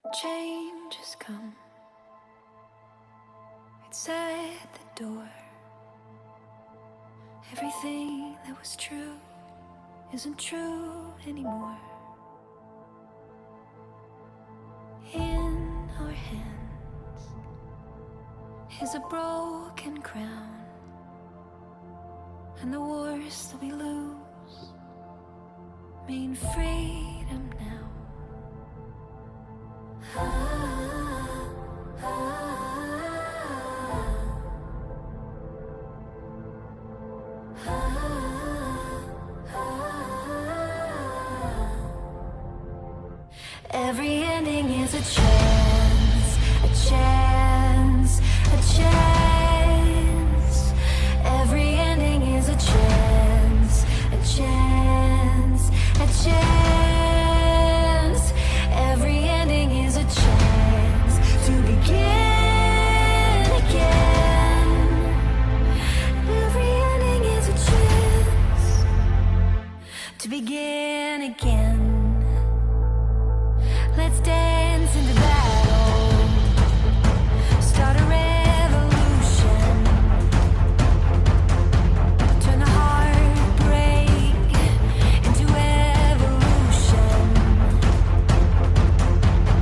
Change has come. It's at the door. Everything that was true isn't true anymore. In our hands is a broken crown, and the wars that we lose mean freedom now. Every ending is a chance, a chance, a chance. Every ending is a chance, a chance, a chance. Every ending is a chance to begin again. Every ending is a chance to begin again. Let's dance into battle, start a revolution, turn the heartbreak into evolution.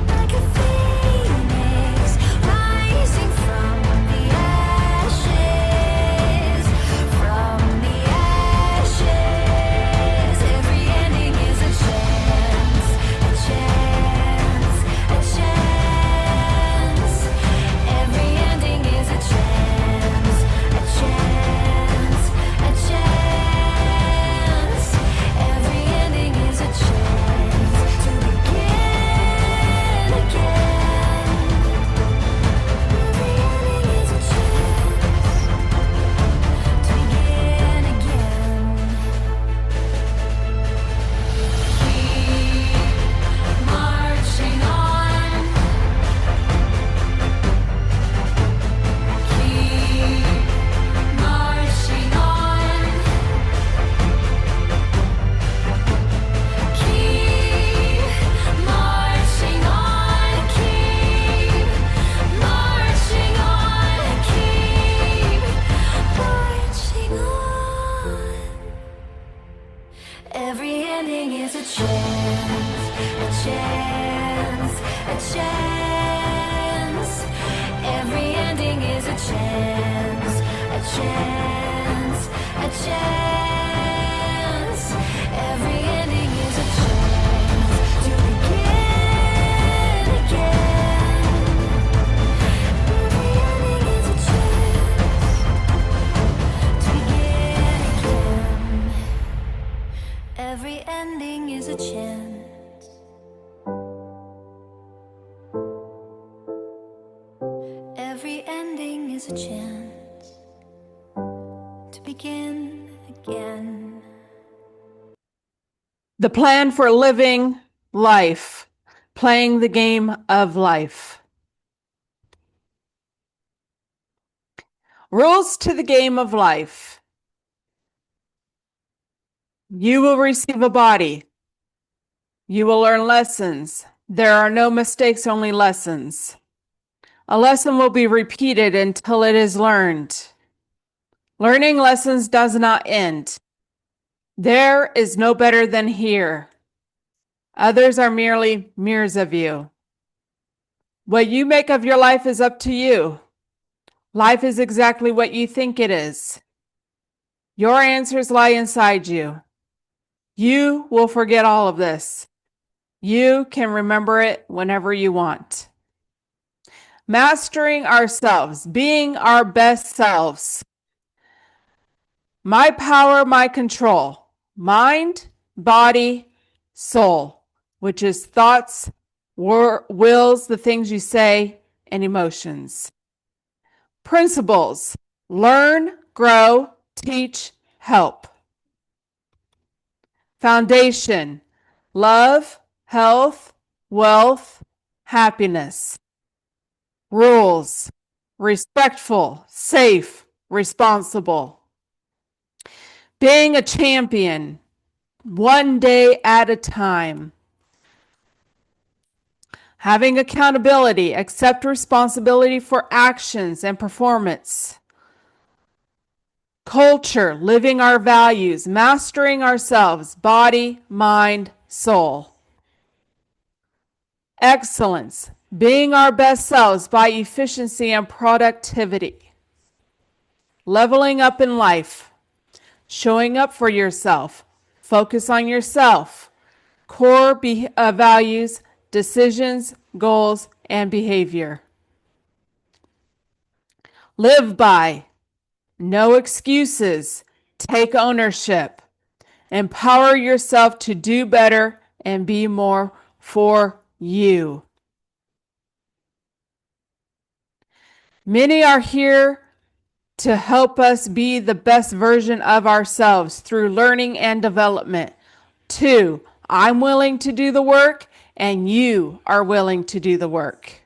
Like a phoenix rising from the ashes, from the ashes. Every ending is a chance, a chance, a chance. Every ending is a chance, a chance, a chance. Every ending is a chance to begin again. Every ending is a chance to begin again. Keep marching on. Keep marching on. Keep marching on. Keep marching on. Keep marching on. Every ending is a chance, a chance, a chance. Every ending is a chance, a chance, a chance. Every ending is a chance to begin again. Every ending is a chance to begin again. Every ending is a chance. Every ending is a chance to begin again. The plan for living life, playing the game of life. Rules to the game of life. You will receive a body. You will learn lessons. There are no mistakes, only lessons. A lesson will be repeated until it is learned. Learning lessons does not end. There is no better than here. Others are merely mirrors of you. What you make of your life is up to you. Life is exactly what you think it is. Your answers lie inside you. You will forget all of this. You can remember it whenever you want. Mastering ourselves, being our best selves. My power, my control. Mind, body, soul, which is thoughts, wills, the things you say, and emotions. Principles: learn, grow, teach, help. Foundation: love, health, wealth, happiness. Rules: respectful, safe, responsible. Being a champion, one day at a time. Having accountability, accept responsibility for actions and performance. Culture, living our values, mastering ourselves, body, mind, soul. Excellence, being our best selves by efficiency and productivity. Leveling up in life, showing up for yourself, focus on yourself, core values, decisions, goals, and behavior. Live by, no excuses, take ownership, empower yourself to do better and be more for you. Many are here to help us be the best version of ourselves through learning and development. 2, I'm willing to do the work and you are willing to do the work.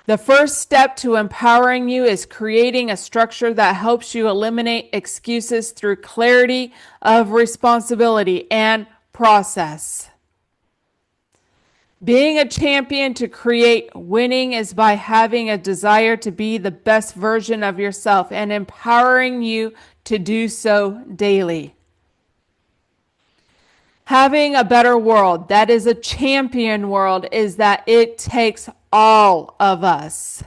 The first step to empowering you is creating a structure that helps you eliminate excuses through clarity of responsibility and process. Being a champion to create winning is by having a desire to be the best version of yourself and empowering you to do so daily. Having a better world that is a champion world is that it takes all of us.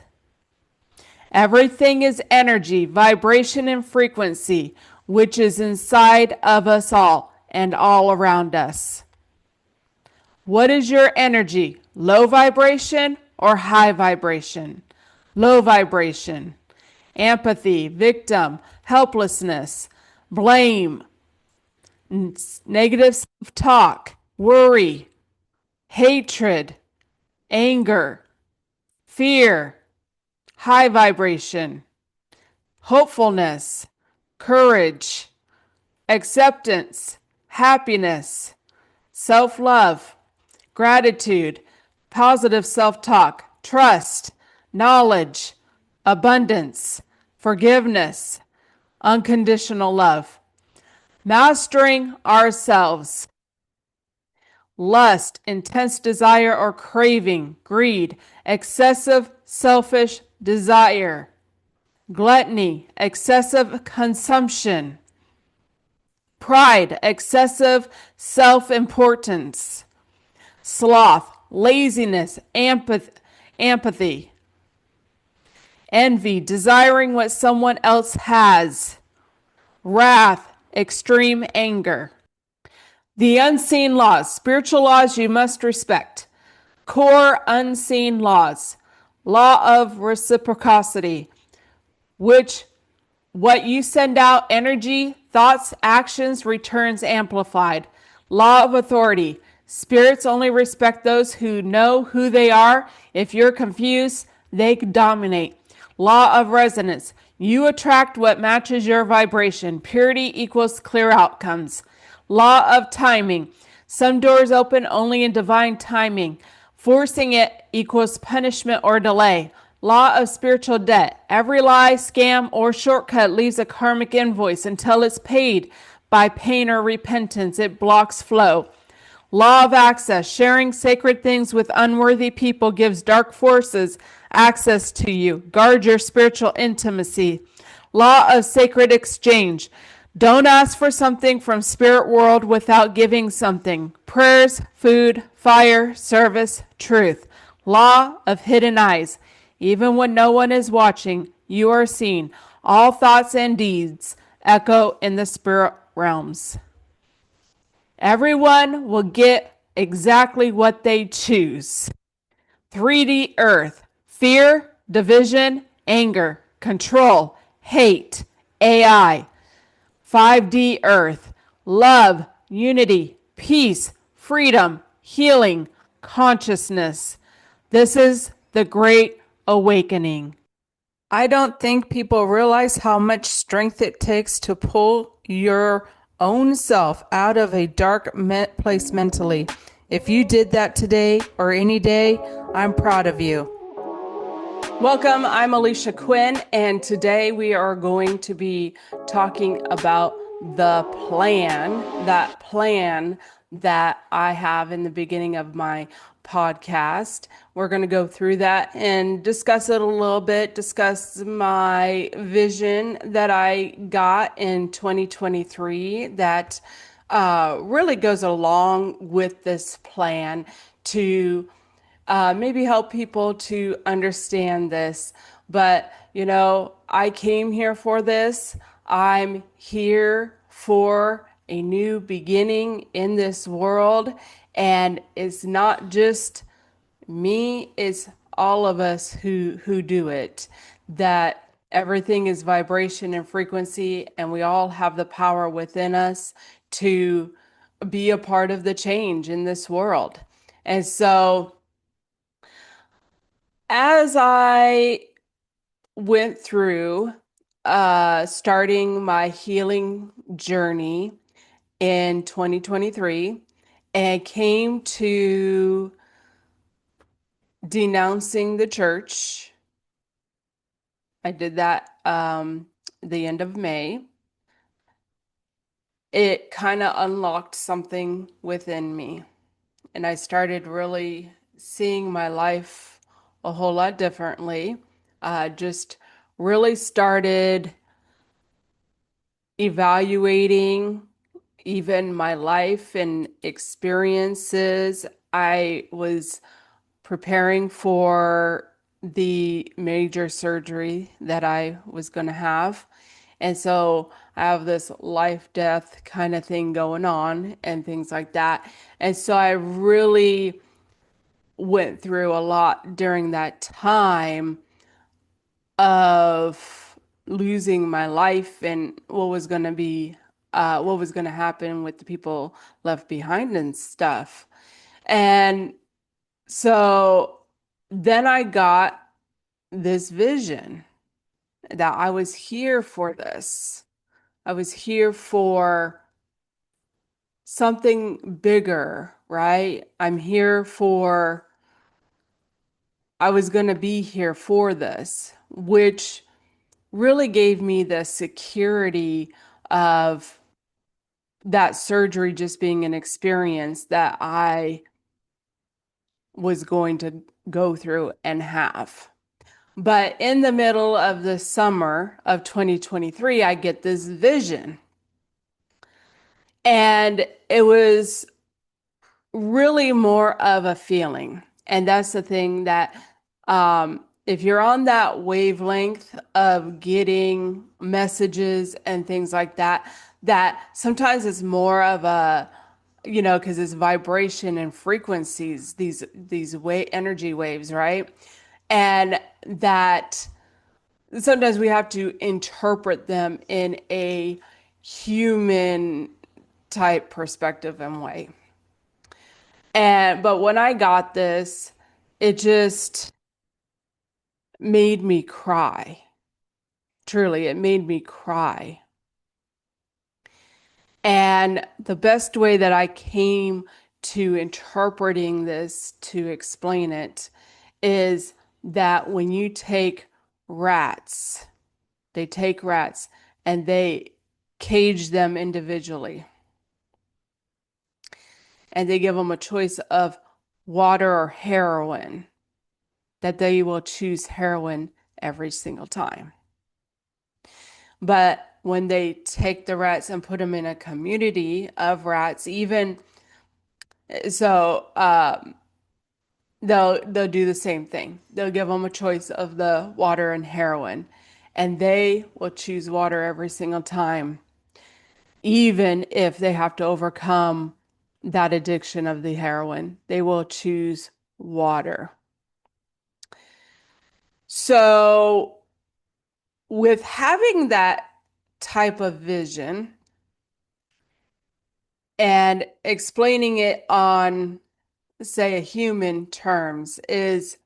Everything is energy, vibration, and frequency, which is inside of us all and all around us. What is your energy? Low vibration or high vibration? Low vibration. Empathy, victim, helplessness, blame, negative self-talk, worry, hatred, anger, fear. High vibration. Hopefulness, courage, acceptance, happiness, self-love, gratitude, positive self-talk, trust, knowledge, abundance, forgiveness, unconditional love. Mastering ourselves. Lust, intense desire or craving, greed, excessive selfish desire. Gluttony, excessive consumption. Pride, excessive self-importance. Sloth, laziness, empathy. Envy, desiring what someone else has. Wrath, extreme anger. The unseen laws, spiritual laws you must respect. Core unseen laws. Law of reciprocity, which what you send out, energy, thoughts, actions, returns amplified. Law of authority. Spirits only respect those who know who they are. If you're confused, they dominate. Law of resonance. You attract what matches your vibration. Purity equals clear outcomes. Law of timing. Some doors open only in divine timing. Forcing it equals punishment or delay. Law of spiritual debt. Every lie, scam, or shortcut leaves a karmic invoice until it's paid by pain or repentance. It blocks flow. Law of access. Sharing sacred things with unworthy people gives dark forces access to you. Guard your spiritual intimacy. Law of sacred exchange. Don't ask for something from spirit world without giving something. Prayers, food, fire, service, truth. Law of hidden eyes. Even when no one is watching, you are seen. All thoughts and deeds echo in the spirit realms. Everyone will get exactly what they choose. 3D earth. Fear, division, anger, control, hate, AI. 5D earth. Love, unity, peace, freedom, healing, consciousness. This is the great awakening. I don't think people realize how much strength it takes to pull your own self out of a dark place mentally. If you did that today or any day, I'm proud of you. Welcome, I'm Alisha Quinn, and today we are going to be talking about the plan that I have in the beginning of my podcast. We're going to go through that and discuss it a little bit, discuss my vision that I got in 2023 that really goes along with this plan to maybe help people to understand this. But, I came here for this. I'm here for a new beginning in this world. And it's not just me, it's all of us who do it. That everything is vibration and frequency, and we all have the power within us to be a part of the change in this world. And so, as I went through starting my healing journey in 2023 and came to denouncing the church, I did that the end of May. It kind of unlocked something within me, and I started really seeing my life a whole lot differently. Just really started evaluating even my life and experiences. I was preparing for the major surgery that I was going to have. And so I have this life death kind of thing going on and things like that. And so I really went through a lot during that time of losing my life and what was going to happen with the people left behind and stuff. And so then I got this vision that I was here for this. I was here for something bigger, right? I was going to be here for this, which really gave me the security of that surgery just being an experience that I was going to go through and have. But in the middle of the summer of 2023, I get this vision. And it was really more of a feeling. And that's the thing that if you're on that wavelength of getting messages and things like that, that sometimes it's more of a, because it's vibration and frequencies, these energy waves, right? And that sometimes we have to interpret them in a human type perspective and way. But when I got this, it just made me cry. Truly, it made me cry. And the best way that I came to interpreting this to explain it is that when you take rats, they take rats and they cage them individually. And they give them a choice of water or heroin, that they will choose heroin every single time. But when they take the rats and put them in a community of rats, even so, they'll do the same thing. They'll give them a choice of the water and heroin, and they will choose water every single time, even if they have to overcome that addiction of the heroin. They will choose water. So, with having that type of vision and explaining it on, say, a human terms, is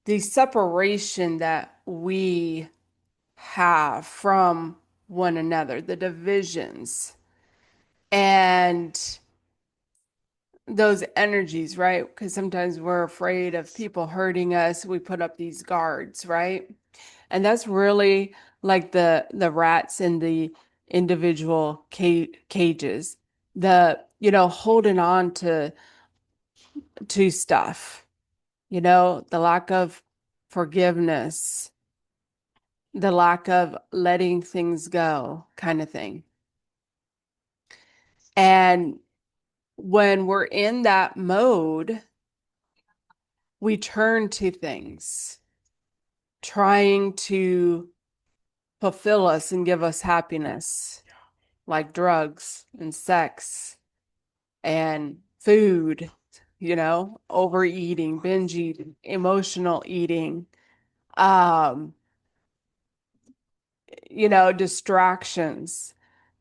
the separation that we have from one another, the divisions and those energies, right? Because sometimes we're afraid of people hurting us. We put up these guards, right? And that's really like the rats in the individual cages, the holding on to stuff. the lack of forgiveness, the lack of letting things go kind of thing. And when we're in that mode, we turn to things trying to fulfill us and give us happiness, like drugs and sex and food, overeating, binge eating, emotional eating, distractions,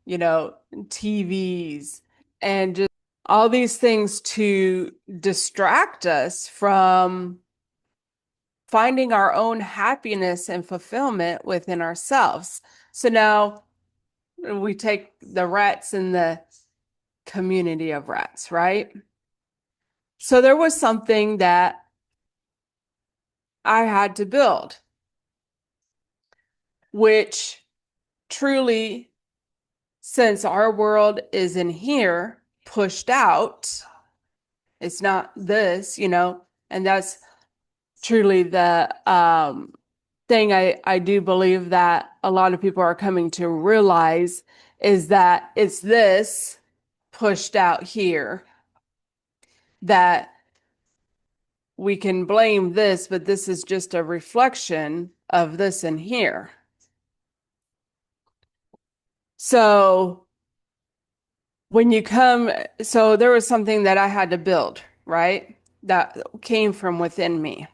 TVs, and just all these things to distract us from finding our own happiness and fulfillment within ourselves. So now we take the rats in the community of rats, right? So there was something that I had to build, which truly, since our world is in here, pushed out, it's not this, and that's truly the thing I do believe that a lot of people are coming to realize is that it's this pushed out here that we can blame this, but this is just a reflection of this in here. So so there was something that I had to build, right? That came from within me.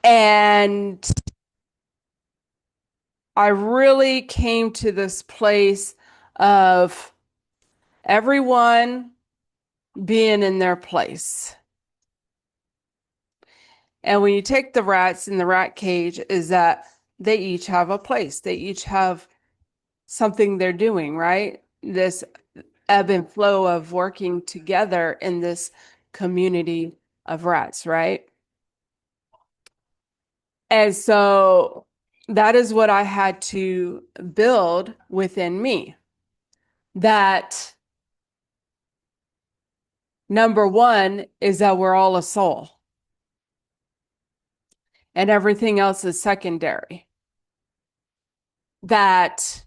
And I really came to this place of everyone being in their place. And when you take the rats in the rat cage, is that they each have a place. They each have something they're doing, right? This ebb and flow of working together in this community of rats, right? And so that is what I had to build within me. That number one is that we're all a soul and everything else is secondary. That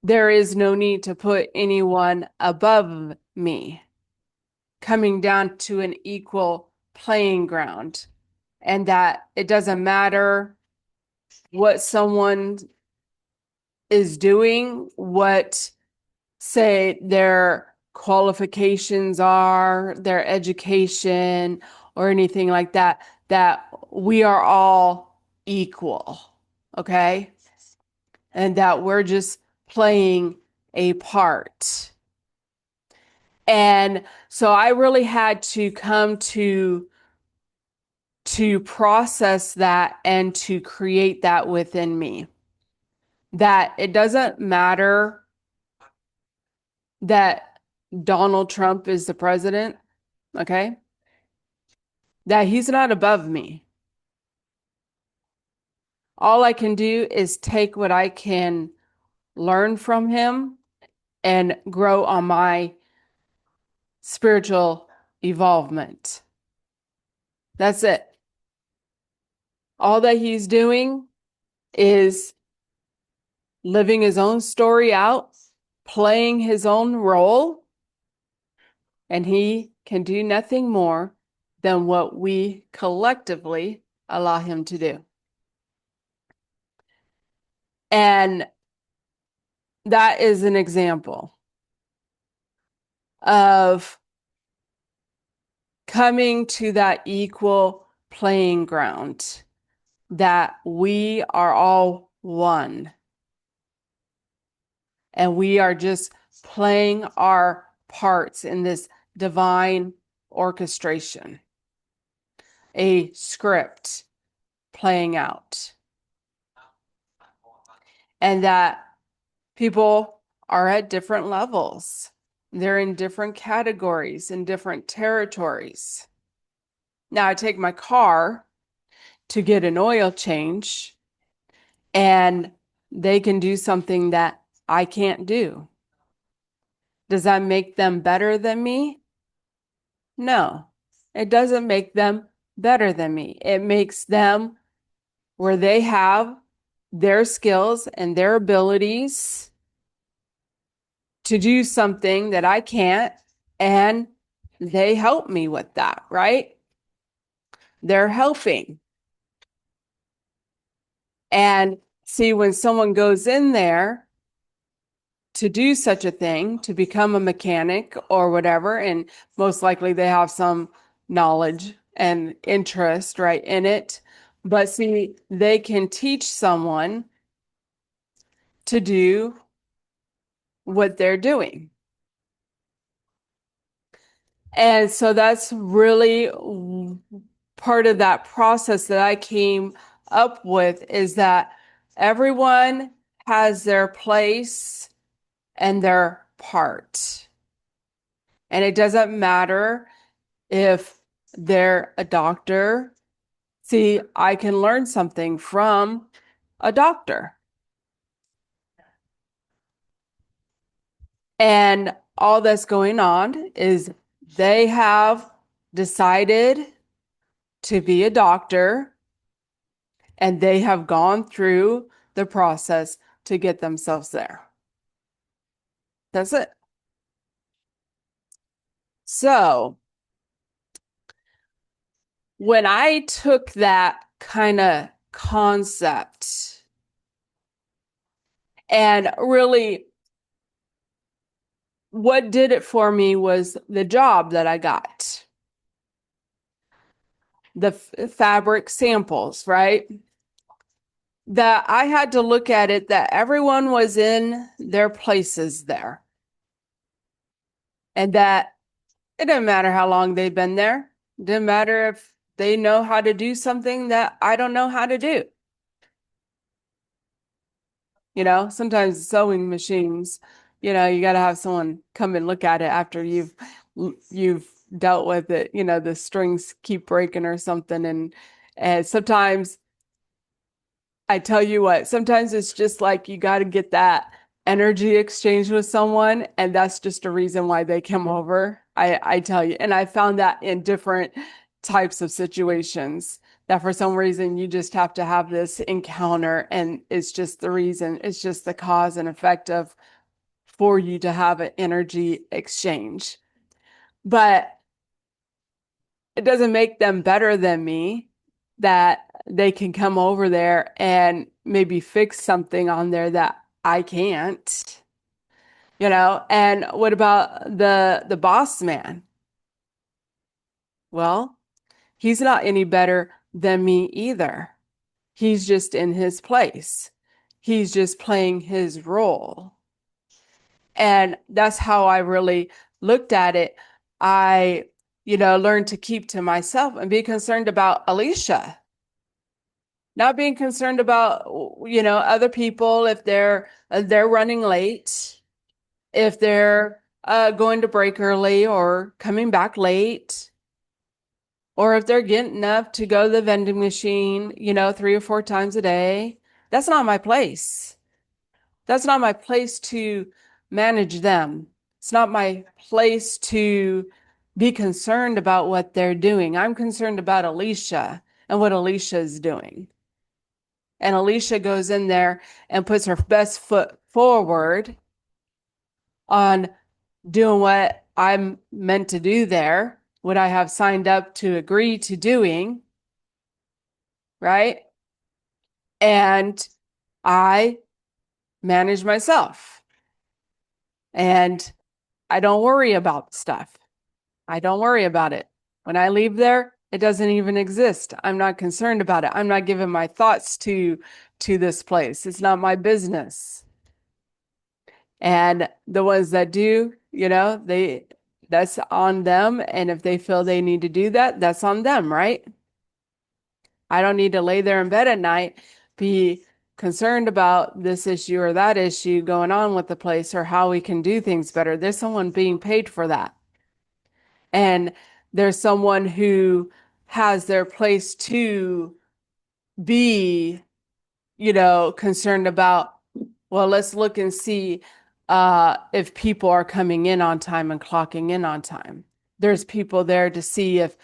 there is no need to put anyone above me, coming down to an equal playing ground, and that it doesn't matter what someone is doing, what, say, their qualifications are, their education, or anything like that, that we are all equal, okay? And that we're just playing a part. And so I really had to come to process that and to create that within me. That it doesn't matter that Donald Trump is the president, okay? That he's not above me. All I can do is take what I can learn from him and grow on my spiritual evolvement. That's it. All that he's doing is living his own story out, playing his own role, and he can do nothing more than what we collectively allow him to do. And that is an example of coming to that equal playing ground, that we are all one. And we are just playing our parts in this divine orchestration, a script playing out. And that people are at different levels. They're in different categories, in different territories. Now I take my car to get an oil change, and they can do something that I can't do. Does that make them better than me? No. It doesn't make them better than me. It makes them where they have their skills and their abilities to do something that I can't, and they help me with that, right? They're helping. And see, when someone goes in there to do such a thing, to become a mechanic or whatever, and most likely they have some knowledge and interest, right, in it. But see, they can teach someone to do what they're doing. And so that's really part of that process that I came up with, is that everyone has their place and their part. And it doesn't matter if they're a doctor. See, I can learn something from a doctor. And all that's going on is they have decided to be a doctor, and they have gone through the process to get themselves there. That's it. So when I took that kind of concept and really what did it for me was the job that I got. The fabric samples, right? That I had to look at it that everyone was in their places there. And that it didn't matter how long they've been there. It didn't matter if they know how to do something that I don't know how to do. You know, sometimes sewing machines, you know, you got to have someone come and look at it after you've dealt with it. You know, the strings keep breaking or something, and sometimes I tell you what, sometimes it's just like you got to get that energy exchange with someone, and that's just a reason why they come over. I tell you, and I found that in different types of situations, that for some reason you just have to have this encounter, and it's just the reason, it's just the cause and effect of for you to have an energy exchange. But it doesn't make them better than me that they can come over there and maybe fix something on there that I can't, you know? And what about the boss man? Well, he's not any better than me either. He's just in his place. He's just playing his role. And that's how I really looked at it. I, learned to keep to myself and be concerned about Alisha, not being concerned about, other people if they're running late, if they're going to break early or coming back late, or if they're getting up to go to the vending machine, 3 or 4 times a day. That's not my place. That's not my place to manage them. It's not my place to be concerned about what they're doing. I'm concerned about Alisha and what Alisha is doing. And Alisha goes in there and puts her best foot forward on doing what I'm meant to do there, what I have signed up to agree to doing, right? And I manage myself. And I don't worry about stuff. I don't worry about it. When I leave there, it doesn't even exist. I'm not concerned about it. I'm not giving my thoughts to this place. It's not my business. And the ones that do, that's on them. And if they feel they need to do that, that's on them, right? I don't need to lay there in bed at night, be concerned about this issue or that issue going on with the place or how we can do things better. There's someone being paid for that. And there's someone who has their place to be, concerned about, well, let's look and see if people are coming in on time and clocking in on time. There's people there to see if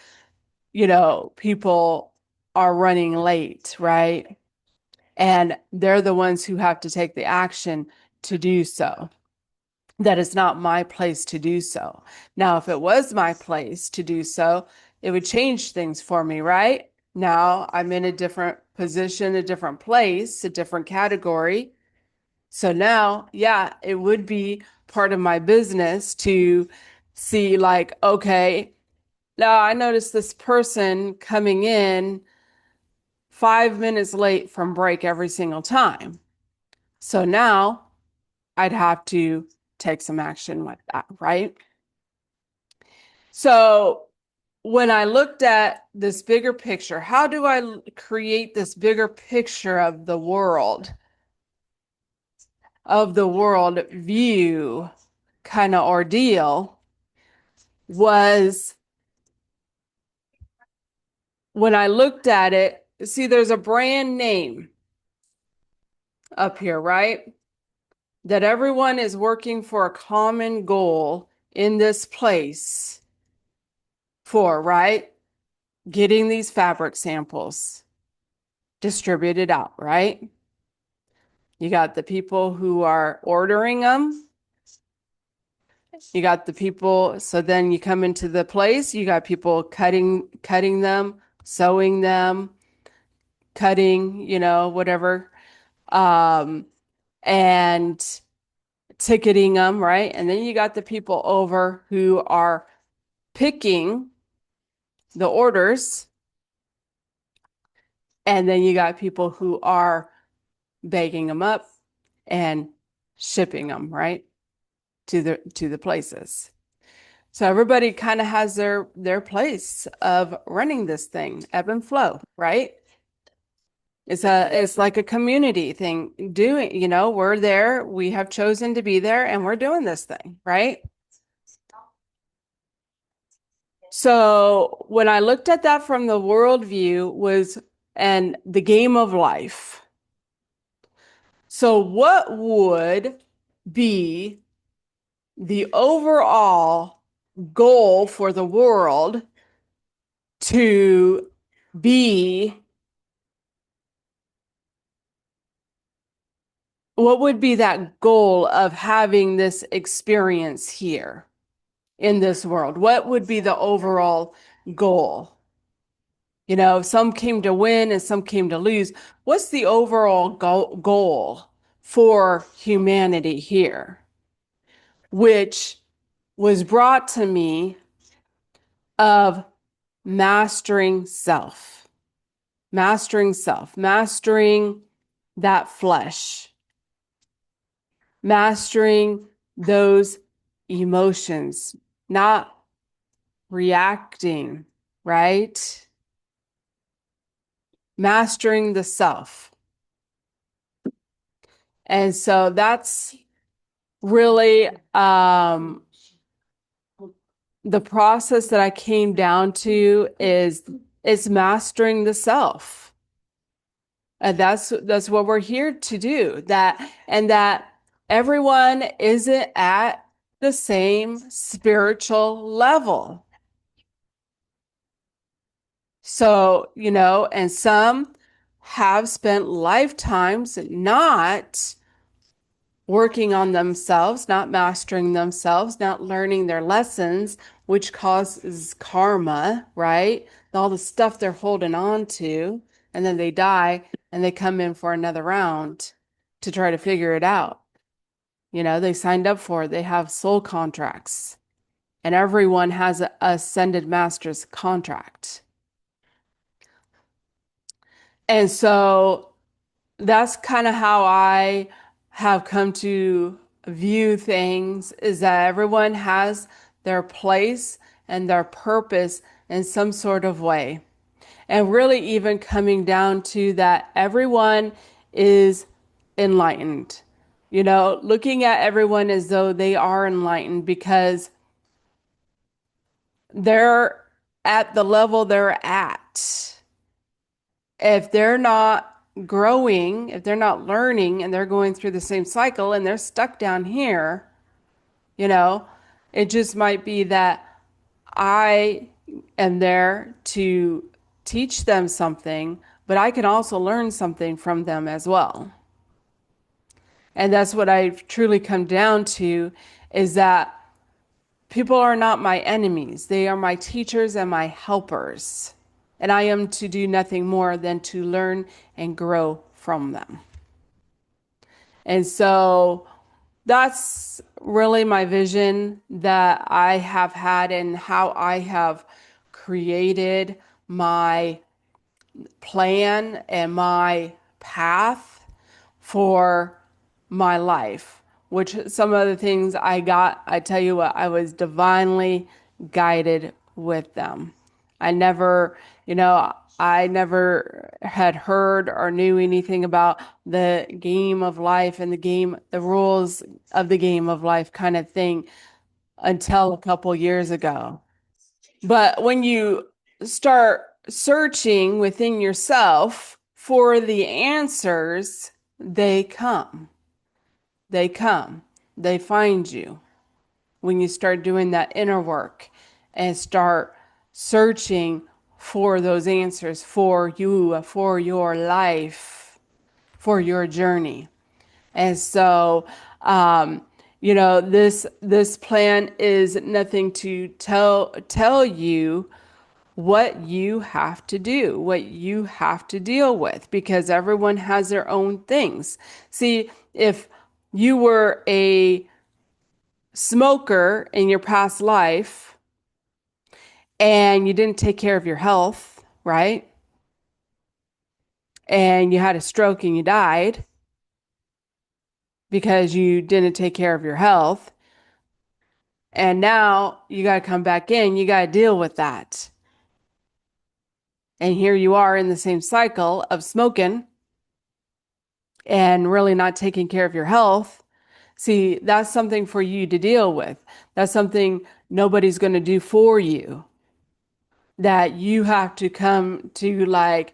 people are running late, right? And they're the ones who have to take the action to do so. That is not my place to do so. Now, if it was my place to do so, it would change things for me, right? Now I'm in a different position, a different place, a different category. So now, yeah, it would be part of my business to see, like, okay, now I noticed this person coming in 5 minutes late from break every single time. So now I'd have to take some action with that, right? So when I looked at this bigger picture, how do I create this bigger picture of the world view kind of ordeal was when I looked at it, see, there's a brand name up here, right? That everyone is working for a common goal in this place for, right? Getting these fabric samples distributed out, right? You got the people who are ordering them. You got the people, so then you come into the place, you got people cutting them, sewing them, cutting, whatever, um, and ticketing them, right? And then you got the people over who are picking the orders, and then you got people who are bagging them up and shipping them, right? To the places. So everybody kind of has their place of running this thing, ebb and flow, right? It's like a community thing. We're there, we have chosen to be there, and we're doing this thing, right? So when I looked at that from the worldview was and the game of life. So what would be the overall goal for the world to be, what would be that goal of having this experience here in this world? What would be the overall goal? Some came to win and some came to lose. What's the overall goal for humanity here? Which was brought to me of mastering self, mastering that flesh, mastering those emotions, not reacting, right? Mastering the self. And so that's really the process that I came down to is mastering the self. And that's what we're here to do. That everyone isn't at the same spiritual level. So, and some have spent lifetimes not working on themselves, not mastering themselves, not learning their lessons, which causes karma, right? All the stuff they're holding on to, and then they die and they come in for another round to try to figure it out. They signed up for it. They have soul contracts, and everyone has a ascended master's contract. And so that's kind of how I have come to view things, is that everyone has their place and their purpose in some sort of way. And really even coming down to that everyone is enlightened. Looking at everyone as though they are enlightened because they're at the level they're at. If they're not growing, if they're not learning and they're going through the same cycle and they're stuck down here, you know, it just might be that I am there to teach them something, but I can also learn something from them as well. And that's what I've truly come down to is that people are not my enemies. They are my teachers and my helpers. And I am to do nothing more than to learn and grow from them. And so that's really my vision that I have had and how I have created my plan and my path for my life, which some of the things I got, I tell you what, I was divinely guided with them. I never, I never had heard or knew anything about the game of life and the rules of the game of life kind of thing until a couple years ago. But when you start searching within yourself for the answers, they come. They come. They find you when you start doing that inner work and start searching for those answers for you, for your life, for your journey. And so, this plan is nothing to tell you what you have to do, what you have to deal with, because everyone has their own things. See, if you were a smoker in your past life and you didn't take care of your health, right? And you had a stroke and you died because you didn't take care of your health. And now you got to come back in, you got to deal with that. And here you are in the same cycle of smoking and really not taking care of your health. See, that's something for you to deal with. That's something nobody's going to do for you. That you have to come to, like,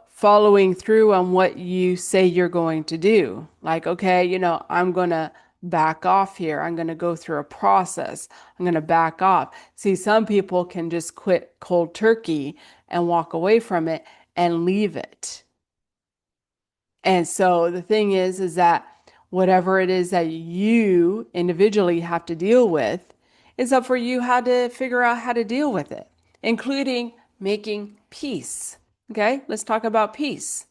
following through on what you say you're going to do. Like, okay, I'm going to back off here. I'm going to go through a process. I'm going to back off. See, some people can just quit cold turkey and walk away from it and leave it. And so the thing is that whatever it is that you individually have to deal with, it's up for you how to figure out how to deal with it, including making peace. Okay, let's talk about peace.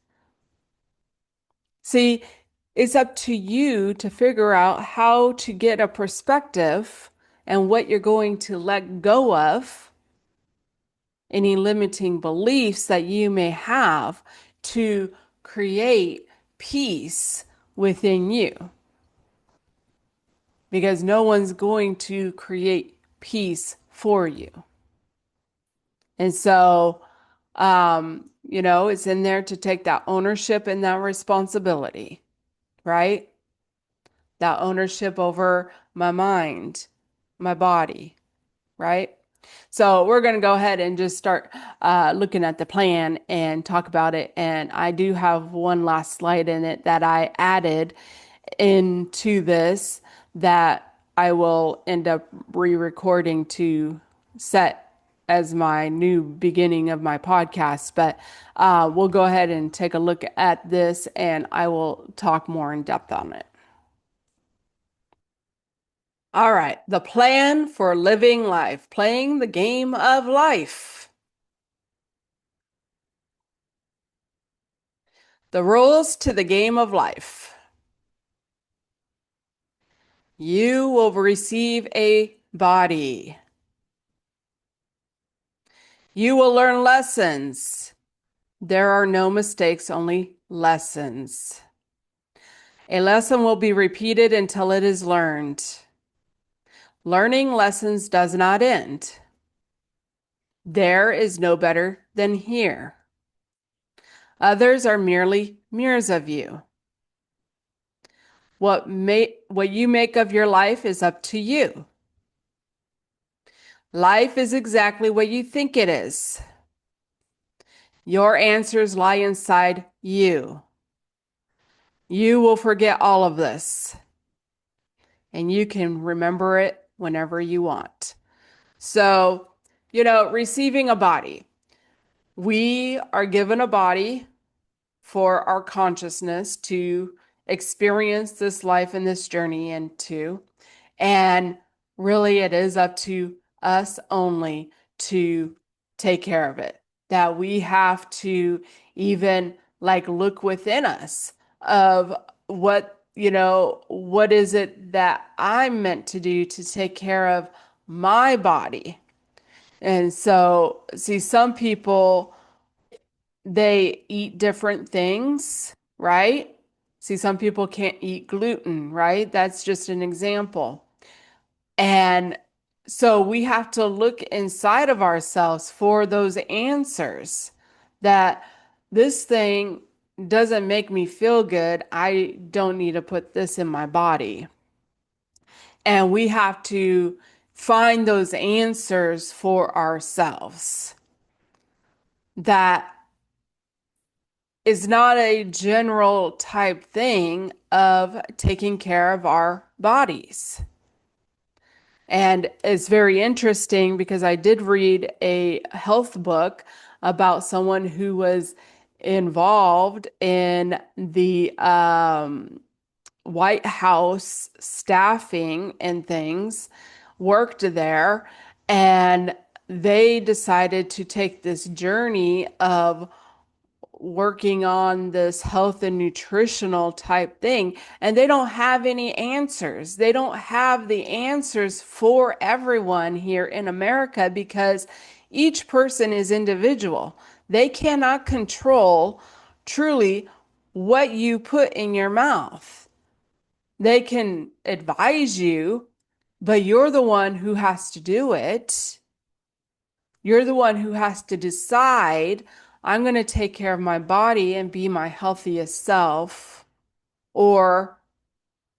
See, it's up to you to figure out how to get a perspective and what you're going to let go of, any limiting beliefs that you may have to create peace within you. Because no one's going to create peace for you. And so, it's in there to take that ownership and that responsibility, right? That ownership over my mind, my body, right? So we're going to go ahead and just start looking at the plan and talk about it. And I do have one last slide in it that I added into this that I will end up re-recording to set as my new beginning of my podcast. But we'll go ahead and take a look at this and I will talk more in depth on it. All right, the plan for living life, playing the game of life. The rules to the game of life. You will receive a body. You will learn lessons. There are no mistakes, only lessons. A lesson will be repeated until it is learned. Learning lessons does not end. There is no better than here. Others are merely mirrors of you. What you make of your life is up to you. Life is exactly what you think it is. Your answers lie inside you. You will forget all of this, and you can remember it whenever you want. So, receiving a body. We are given a body for our consciousness to experience this life and this journey into. And really, it is up to us only to take care of it. That we have to even like look within us of what is it that I'm meant to do to take care of my body. And so, see, some people they eat different things, right? See, some people can't eat gluten, right? That's just an example. And so we have to look inside of ourselves for those answers that this thing doesn't make me feel good. I don't need to put this in my body. And we have to find those answers for ourselves. That is not a general type thing of taking care of our bodies. And it's very interesting because I did read a health book about someone who was involved in the White House staffing and things, worked there, and they decided to take this journey of working on this health and nutritional type thing, and they don't have any answers. They don't have the answers for everyone here in America because each person is individual. They cannot control truly what you put in your mouth. They can advise you, but you're the one who has to do it. You're the one who has to decide, I'm going to take care of my body and be my healthiest self, or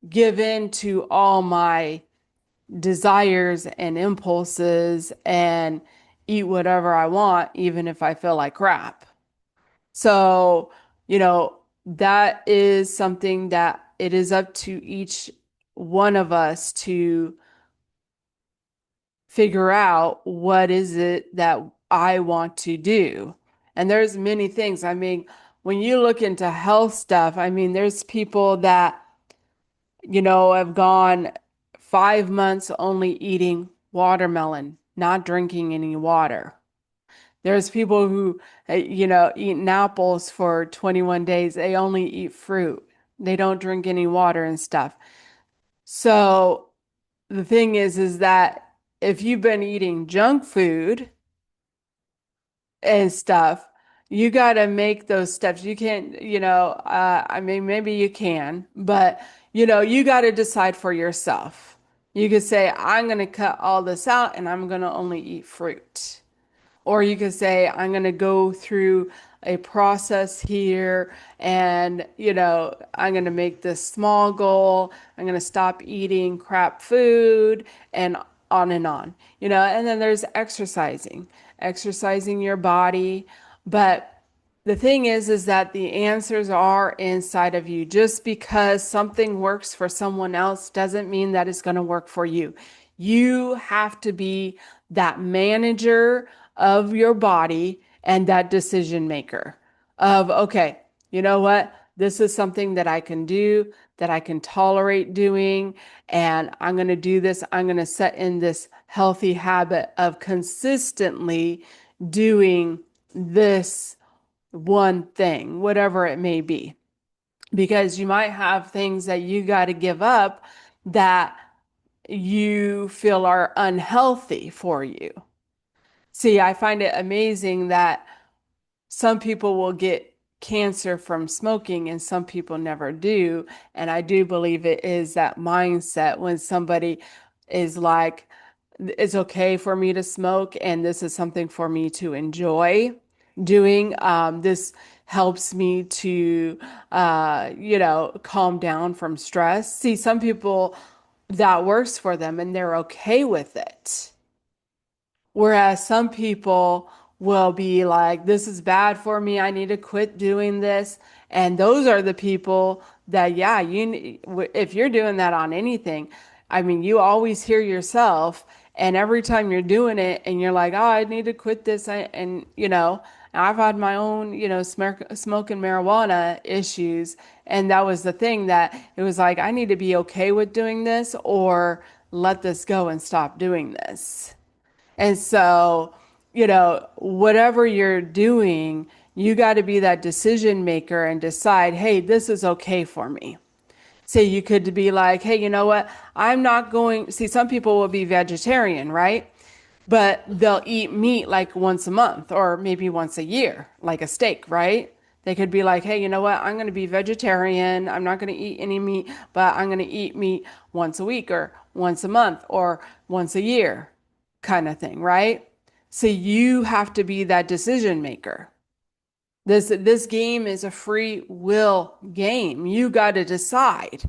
give in to all my desires and impulses and eat whatever I want, even if I feel like crap. So, that is something that it is up to each one of us to figure out what is it that I want to do. And there's many things. I mean, when you look into health stuff, I mean, there's people that, have gone 5 months only eating watermelon, not drinking any water. There's people who, eat apples for 21 days. They only eat fruit. They don't drink any water and stuff. So the thing is that if you've been eating junk food and stuff, you got to make those steps. You can't, I mean, maybe you can, but, you got to decide for yourself. You could say, I'm going to cut all this out and I'm going to only eat fruit. Or you could say, I'm going to go through a process here and, I'm going to make this small goal. I'm going to stop eating crap food and on and on, and then there's exercising your body. But the thing is that the answers are inside of you. Just because something works for someone else doesn't mean that it's going to work for you. You have to be that manager of your body and that decision maker of, okay, you know what? This is something that I can do, that I can tolerate doing, and I'm going to do this. I'm going to set in this healthy habit of consistently doing this one thing, whatever it may be, because you might have things that you got to give up that you feel are unhealthy for you. See, I find it amazing that some people will get cancer from smoking and some people never do. And I do believe it is that mindset when somebody is like, it's okay for me to smoke and this is something for me to enjoy doing. This helps me to, calm down from stress. See, some people that works for them and they're okay with it. Whereas some people will be like, this is bad for me. I need to quit doing this. And those are the people that, if you're doing that on anything, I mean, you always hear yourself And every time you're doing it and you're like, oh, I need to quit this. And, I've had my own, smoking marijuana issues. And that was the thing that it was like, I need to be okay with doing this or let this go and stop doing this. And so, whatever you're doing, you got to be that decision maker and decide, hey, this is okay for me. So you could be like, hey, you know what? I'm not going. See, some people will be vegetarian, right? But they'll eat meat like once a month or maybe once a year, like a steak, right? They could be like, hey, you know what? I'm going to be vegetarian. I'm not going to eat any meat, but I'm going to eat meat once a week or once a month or once a year, kind of thing, right? So you have to be that decision maker. This game is a free will game. You got to decide.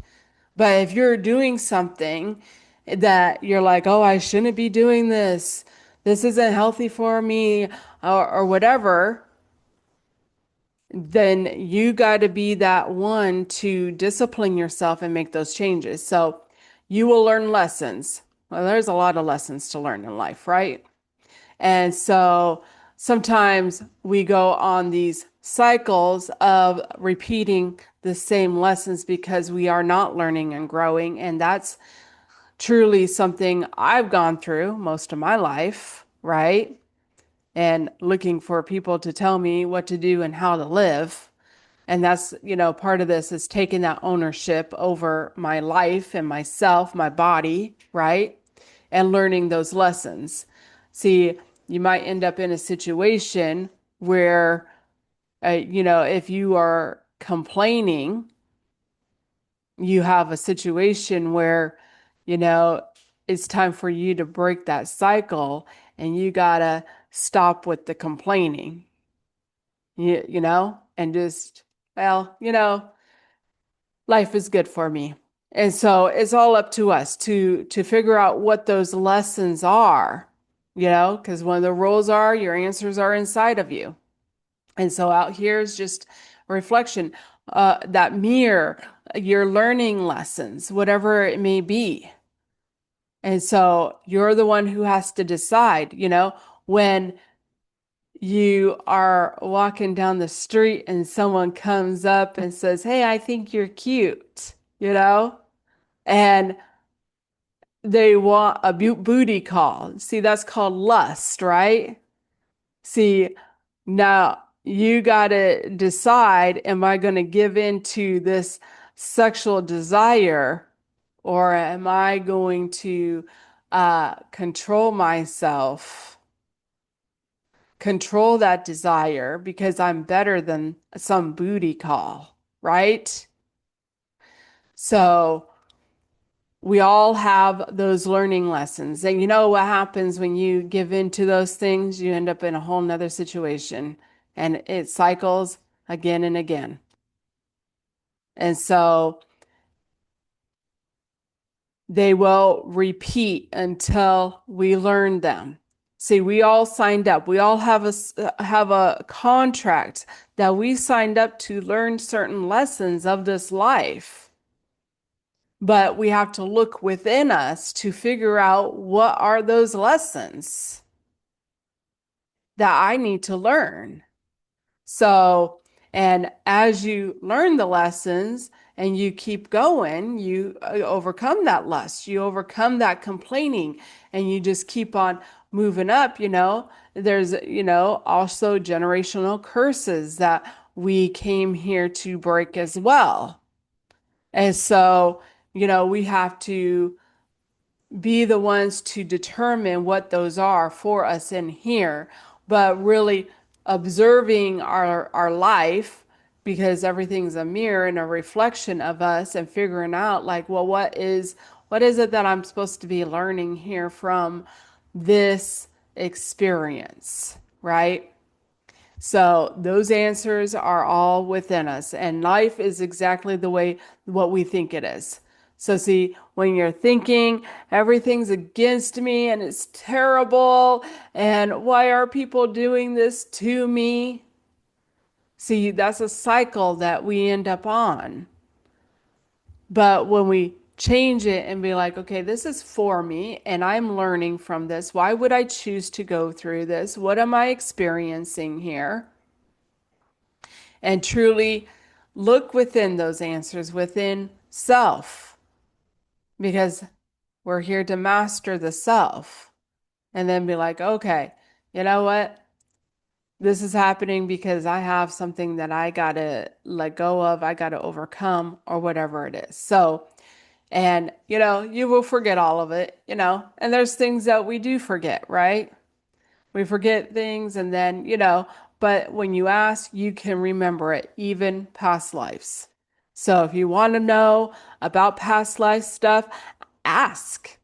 But if you're doing something that you're like, oh, I shouldn't be doing this, this isn't healthy for me, or whatever, then you got to be that one to discipline yourself and make those changes. So you will learn lessons. Well, there's a lot of lessons to learn in life, right? And so sometimes we go on these cycles of repeating the same lessons because we are not learning and growing. And that's truly something I've gone through most of my life, right? And looking for people to tell me what to do and how to live. And that's, part of this is taking that ownership over my life and myself, my body, right? And learning those lessons. See, you might end up in a situation where, if you are complaining, you have a situation where, you know, it's time for you to break that cycle and you gotta stop with the complaining, and just, well, life is good for me. And so it's all up to us to figure out what those lessons are, because one of the rules are your answers are inside of you. And so out here is just a reflection, that mirror, your learning lessons, whatever it may be. And so you're the one who has to decide, when you are walking down the street and someone comes up and says, hey, I think you're cute, and they want a booty call. See, that's called lust, right? See, now you got to decide, am I going to give in to this sexual desire or am I going to control myself, control that desire because I'm better than some booty call, right? So we all have those learning lessons. And you know what happens when you give in to those things? You end up in a whole nother situation and it cycles again and again. And so they will repeat until we learn them. See, we all signed up. We all have a contract that we signed up to learn certain lessons of this life. But we have to look within us to figure out what are those lessons that I need to learn. So, and as you learn the lessons and you keep going, you overcome that lust, you overcome that complaining, and you just keep on moving up. There's, also generational curses that we came here to break as well. And so, we have to be the ones to determine what those are for us in here, but really observing our life because everything's a mirror and a reflection of us and figuring out like, well, what is it that I'm supposed to be learning here from this experience, right? So those answers are all within us, and life is exactly the way what we think it is. So see, when you're thinking everything's against me and it's terrible, and why are people doing this to me? See, that's a cycle that we end up on. But when we change it and be like, okay, this is for me and I'm learning from this. Why would I choose to go through this? What am I experiencing here? And truly look within those answers, within self, because we're here to master the self and then be like, okay, you know what? This is happening because I have something that I gotta let go of, I gotta overcome, or whatever it is. So, and you will forget all of it, and there's things that we do forget, right? We forget things and then, but when you ask, you can remember it, even past lives. So if you want to know about past life stuff, ask,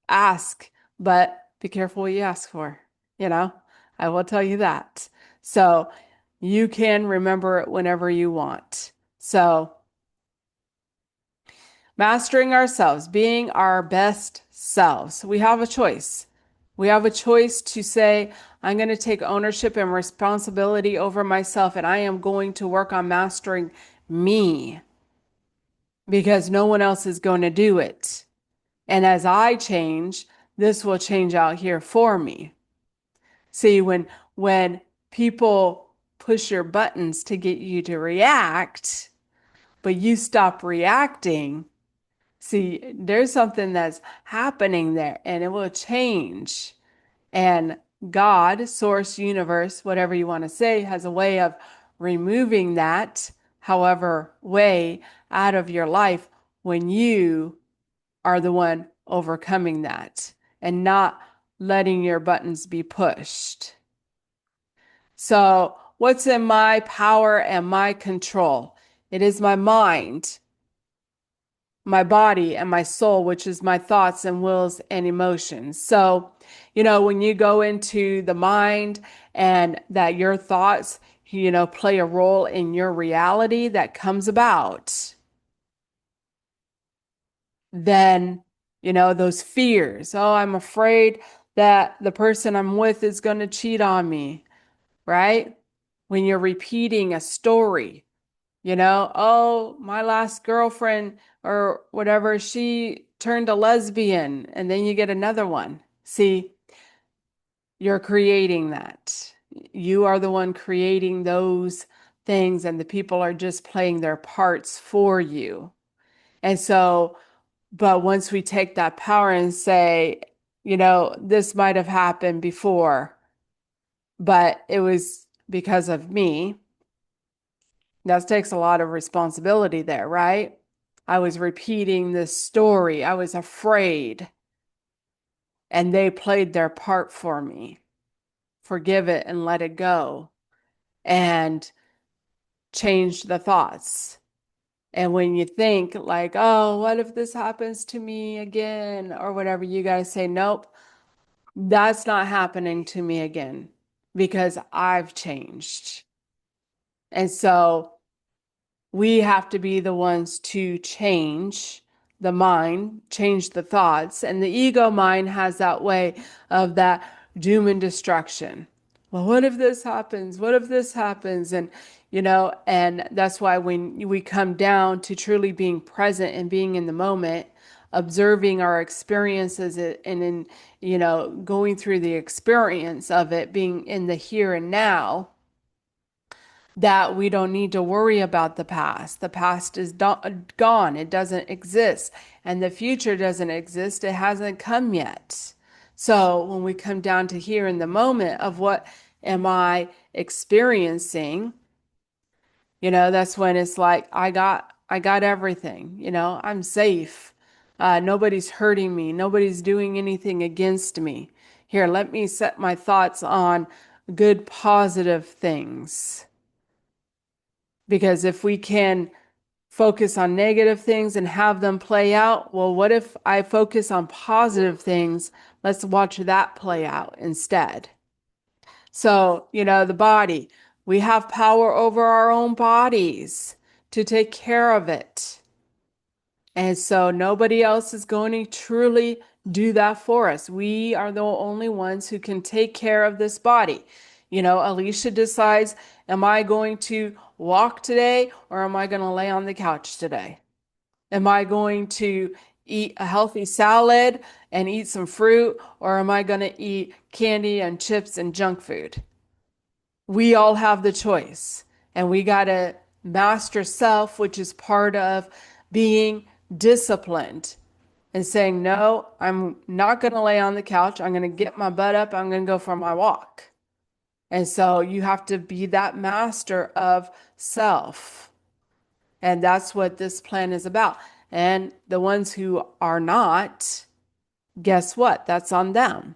ask, but be careful what you ask for, you know? I will tell you that. So you can remember it whenever you want. So mastering ourselves, being our best selves. We have a choice. We have a choice to say, I'm going to take ownership and responsibility over myself, and I am going to work on mastering me because no one else is going to do it. And as I change, this will change out here for me. See, when people push your buttons to get you to react, but you stop reacting, see, there's something that's happening there and it will change. And God, source, universe, whatever you want to say, has a way of removing that, however, way out of your life when you are the one overcoming that and not letting your buttons be pushed. So, what's in my power and my control? It is my mind, my body, and my soul, which is my thoughts and wills and emotions. So, when you go into the mind and that your thoughts, play a role in your reality that comes about, then, those fears, oh, I'm afraid that the person I'm with is going to cheat on me, right? When you're repeating a story, oh, my last girlfriend or whatever, she turned a lesbian, and then you get another one. See, you're creating that. You are the one creating those things, and the people are just playing their parts for you. And so, but once we take that power and say, this might have happened before, but it was because of me. That takes a lot of responsibility there, right? I was repeating this story. I was afraid, and they played their part for me. Forgive it and let it go, and change the thoughts. And when you think like, oh, what if this happens to me again or whatever, you got to say, nope, that's not happening to me again because I've changed. And so we have to be the ones to change the mind, change the thoughts. And the ego mind has that way of that doom and destruction. Well, what if this happens? What if this happens? And that's why when we come down to truly being present and being in the moment, observing our experiences and in, going through the experience of it, being in the here and now, that we don't need to worry about the past. The past is gone, it doesn't exist. And the future doesn't exist, it hasn't come yet. So when we come down to here in the moment of what am I experiencing, that's when it's like, I got everything, I'm safe. Nobody's hurting me. Nobody's doing anything against me. Here, let me set my thoughts on good, positive things. Because if we can focus on negative things and have them play out, well, what if I focus on positive things? Let's watch that play out instead. So, the body, we have power over our own bodies to take care of it. And so nobody else is going to truly do that for us. We are the only ones who can take care of this body. Alisha decides, am I going to walk today or am I going to lay on the couch today? Am I going to eat a healthy salad and eat some fruit, or am I going to eat candy and chips and junk food? We all have the choice, and we got to master self, which is part of being disciplined and saying, no, I'm not going to lay on the couch. I'm going to get my butt up. I'm going to go for my walk. And so you have to be that master of self. And that's what this plan is about. And the ones who are not, guess what? That's on them.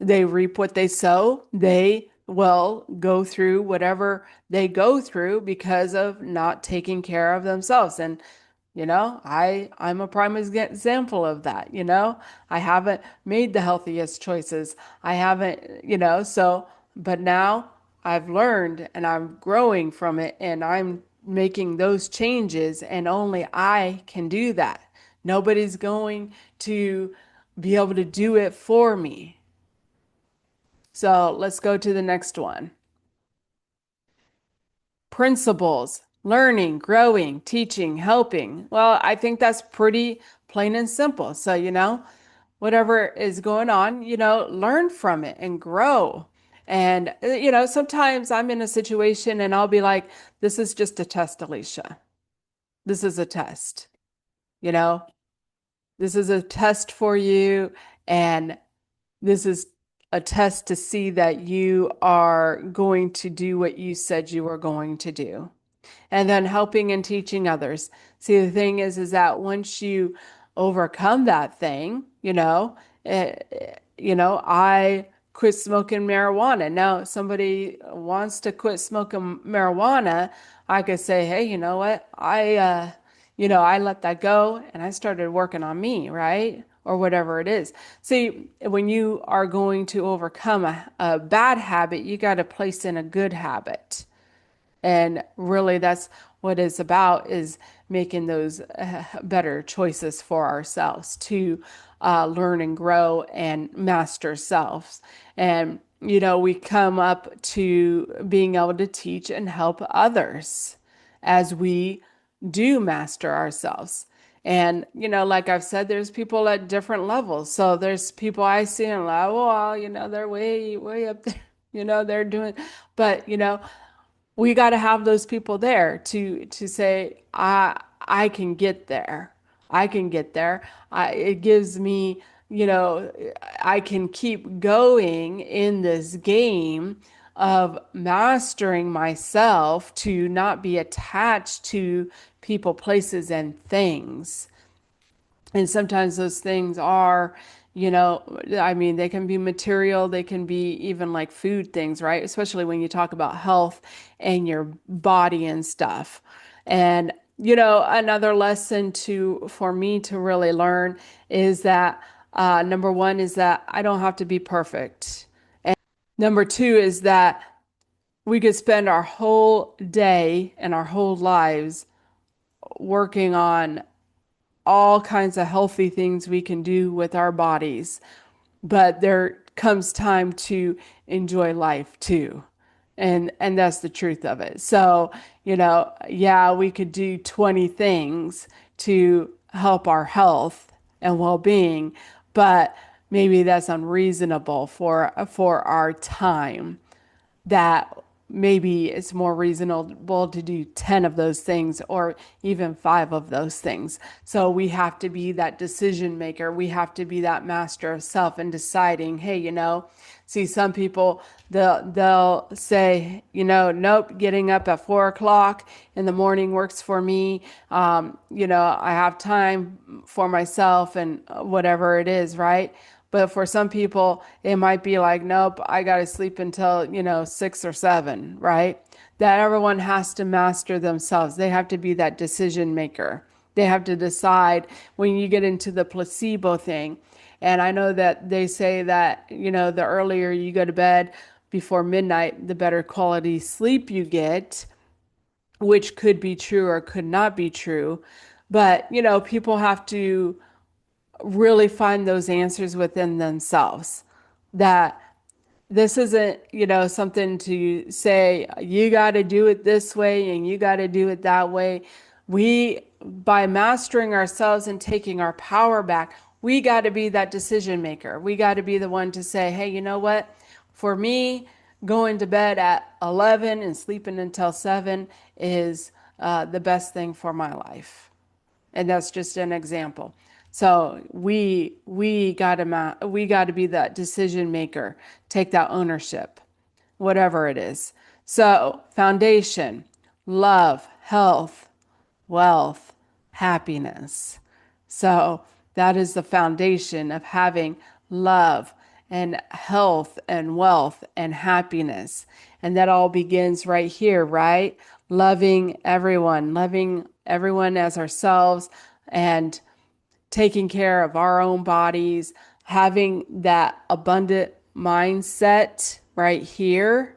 They reap what they sow. They will go through whatever they go through because of not taking care of themselves. And I'm a prime example of that. I haven't made the healthiest choices. I haven't, but now I've learned and I'm growing from it and I'm making those changes, and only I can do that. Nobody's going to be able to do it for me. So let's go to the next one. Principles, learning, growing, teaching, helping. Well, I think that's pretty plain and simple. So, whatever is going on, learn from it and grow. And, sometimes I'm in a situation and I'll be like, this is just a test, Alicia. This is a test. You know, this is a test for you. And this is a test to see that you are going to do what you said you were going to do. And then helping and teaching others. See, the thing is that once you overcome that thing, I quit smoking marijuana. Now, if somebody wants to quit smoking marijuana, I could say, hey, you know what? I let that go and I started working on me, right? Or whatever it is. See, when you are going to overcome a bad habit, you got to place in a good habit. And really, that's what it's about, is making those better choices for ourselves to learn and grow and master selves. And, we come up to being able to teach and help others as we do master ourselves. And, like I've said, there's people at different levels. So there's people I see and I'm like, well, they're way, way up there. They're doing, but, we got to have those people there to say I can get there. I can get there. It gives me, I can keep going in this game of mastering myself to not be attached to people, places, and things. And sometimes those things are, I mean, they can be material, they can be even like food things, right? Especially when you talk about health and your body and stuff. And, another lesson for me to really learn is that number one is that I don't have to be perfect. And number two is that we could spend our whole day and our whole lives working on all kinds of healthy things we can do with our bodies, but there comes time to enjoy life too. And that's the truth of it. So, yeah, we could do 20 things to help our health and well-being, but maybe that's unreasonable for our time, that maybe it's more reasonable to do 10 of those things or even 5 of those things. So we have to be that decision maker. We have to be that master of self and deciding, hey, see, some people, they'll say, nope, getting up at 4 o'clock in the morning works for me. I have time for myself and whatever it is, right? But for some people, it might be like, nope, I got to sleep until, 6 or 7, right? That everyone has to master themselves. They have to be that decision maker. They have to decide when you get into the placebo thing. And I know that they say that, the earlier you go to bed before midnight, the better quality sleep you get, which could be true or could not be true. But, people have to really find those answers within themselves. That this isn't, something to say, you got to do it this way and you got to do it that way. We by mastering ourselves and taking our power back, we got to be that decision maker. We got to be the one to say, hey, you know what? For me, going to bed at 11 and sleeping until 7 is the best thing for my life. And that's just an example. So we got to be that decision maker, take that ownership, whatever it is. So, foundation, love, health, wealth, happiness. So, that is the foundation of having love and health and wealth and happiness. And that all begins right here, right? Loving everyone as ourselves and taking care of our own bodies, having that abundant mindset right here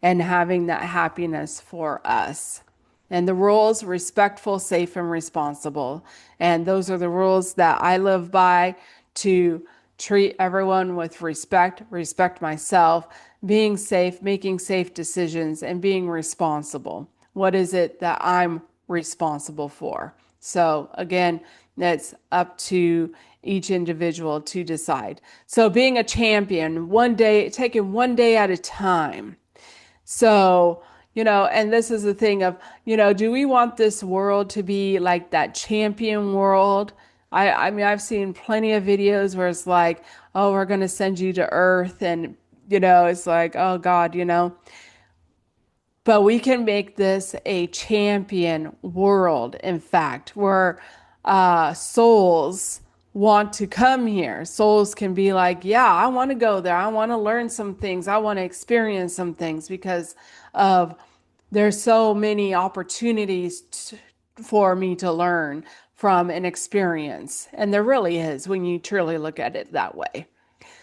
and having that happiness for us. And the rules, respectful, safe, and responsible. And those are the rules that I live by, to treat everyone with respect, respect myself, being safe, making safe decisions, and being responsible. What is it that I'm responsible for? So again, that's up to each individual to decide. So being a champion, one day, taking one day at a time. So, and this is the thing of, do we want this world to be like that champion world? I mean, I've seen plenty of videos where it's like, oh, we're going to send you to Earth. And, it's like, oh God, but we can make this a champion world, in fact, where souls want to come here. Souls can be like, yeah, I want to go there. I want to learn some things. I want to experience some things because of there's so many opportunities for me to learn from an experience. And there really is when you truly look at it that way.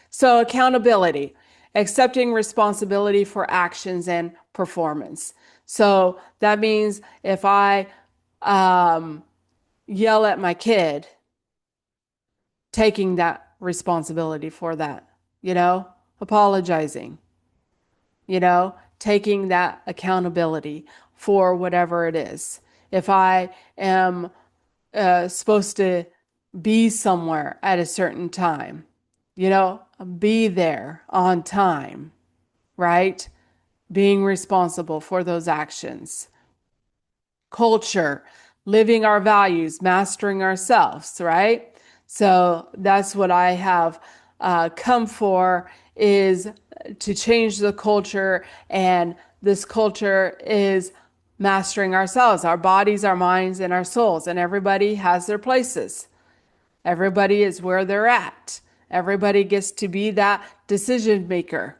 So, accountability, accepting responsibility for actions and performance. So, that means if I yell at my kid, taking that responsibility for that, apologizing, taking that accountability for whatever it is. If I am supposed to be somewhere at a certain time, be there on time, right? Being responsible for those actions. Culture, living our values, mastering ourselves, right? So that's what I have come for, is to change the culture. And this culture is mastering ourselves, our bodies, our minds, and our souls. And everybody has their places. Everybody is where they're at. Everybody gets to be that decision maker.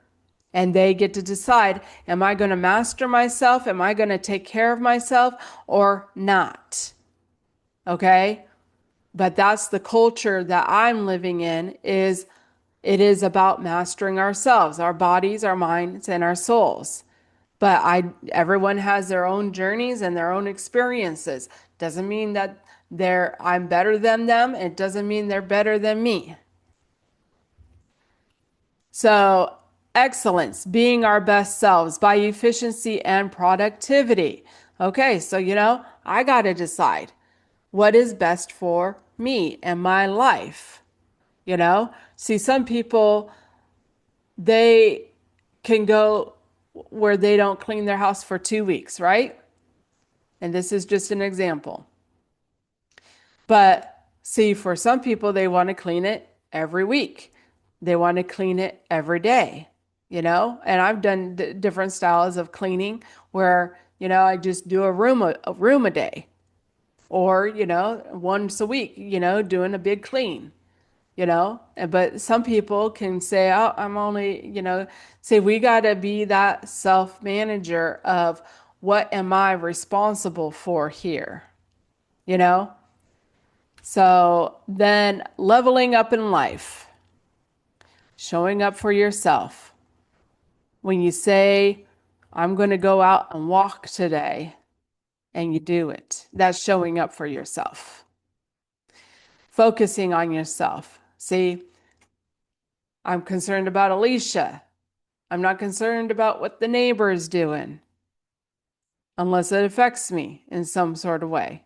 And they get to decide, am I going to master myself? Am I going to take care of myself or not? Okay? But that's the culture that I'm living in, is it is about mastering ourselves, our bodies, our minds, and our souls. But everyone has their own journeys and their own experiences. Doesn't mean that I'm better than them. It doesn't mean they're better than me. So, excellence, being our best selves by efficiency and productivity. Okay, so I got to decide what is best for me and my life. See, some people, they can go where they don't clean their house for 2 weeks, right? And this is just an example. But see, for some people, they want to clean it every week. They want to clean it every day, And I've done different styles of cleaning where, I just do a room a day, or, once a week, doing a big clean, But some people can say, oh, I'm only, say we got to be that self-manager of what am I responsible for here, you know? So then leveling up in life, showing up for yourself. When you say, I'm going to go out and walk today, and you do it, that's showing up for yourself. Focusing on yourself. See, I'm concerned about Alisha. I'm not concerned about what the neighbor is doing, unless it affects me in some sort of way.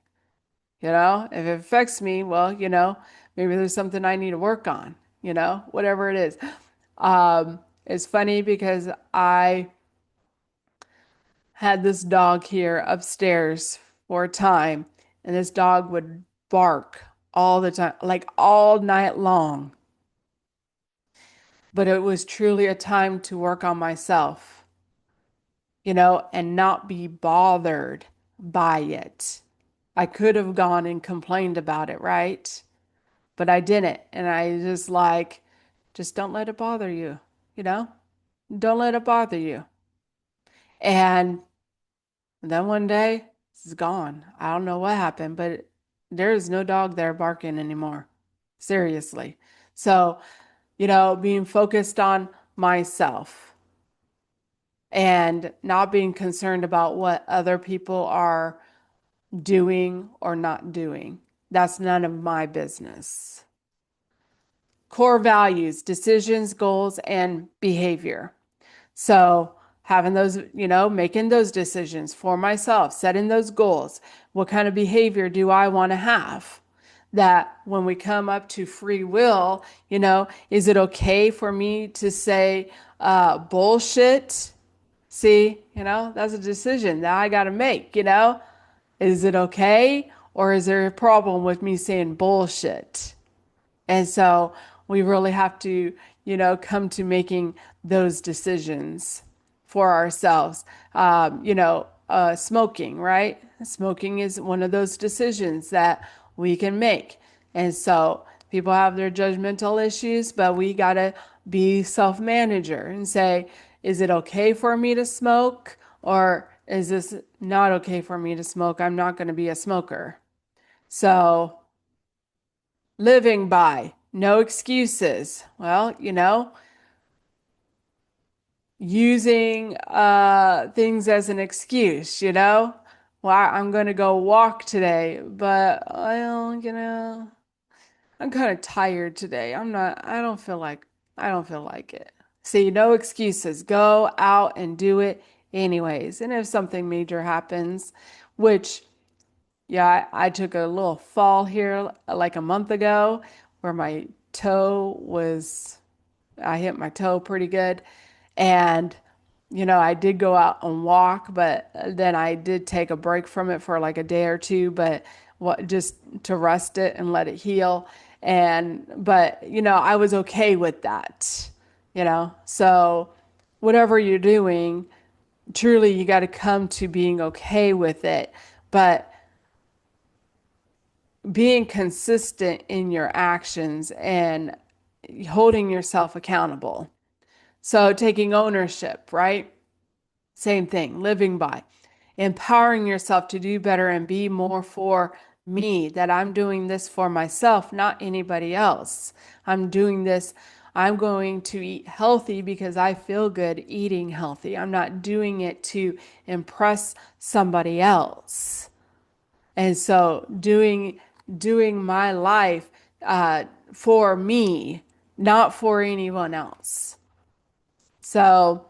If it affects me, well, maybe there's something I need to work on, whatever it is. It's funny because I had this dog here upstairs for a time, and this dog would bark all the time, like all night long. But it was truly a time to work on myself, and not be bothered by it. I could have gone and complained about it, right? But I didn't. And I just don't let it bother you, you know? Don't let it bother you. And then one day, it's gone. I don't know what happened, but there is no dog there barking anymore. Seriously. So, being focused on myself and not being concerned about what other people are doing or not doing. That's none of my business. Core values, decisions, goals, and behavior. So, having those, making those decisions for myself, setting those goals. What kind of behavior do I want to have? That when we come up to free will, is it okay for me to say bullshit? See, that's a decision that I got to make, Is it okay? Or is there a problem with me saying bullshit? And so we really have to, come to making those decisions for ourselves. Smoking, right? Smoking is one of those decisions that we can make. And so people have their judgmental issues, but we got to be self-manager and say, is it okay for me to smoke? Or is this not okay for me to smoke? I'm not going to be a smoker. So living by no excuses. Well, using things as an excuse, Well, I'm going to go walk today, but I'm kind of tired today. I don't feel like it. See, no excuses. Go out and do it anyways. And if something major happens, which yeah, I took a little fall here like a month ago where I hit my toe pretty good. And, I did go out and walk, but then I did take a break from it for like a day or two, but just to rest it and let it heal. But, I was okay with that, So whatever you're doing, truly you got to come to being okay with it. But being consistent in your actions and holding yourself accountable. So, taking ownership, right? Same thing, living by, empowering yourself to do better and be more for me, that I'm doing this for myself, not anybody else. I'm doing this. I'm going to eat healthy because I feel good eating healthy. I'm not doing it to impress somebody else. And so doing my life for me, not for anyone else. So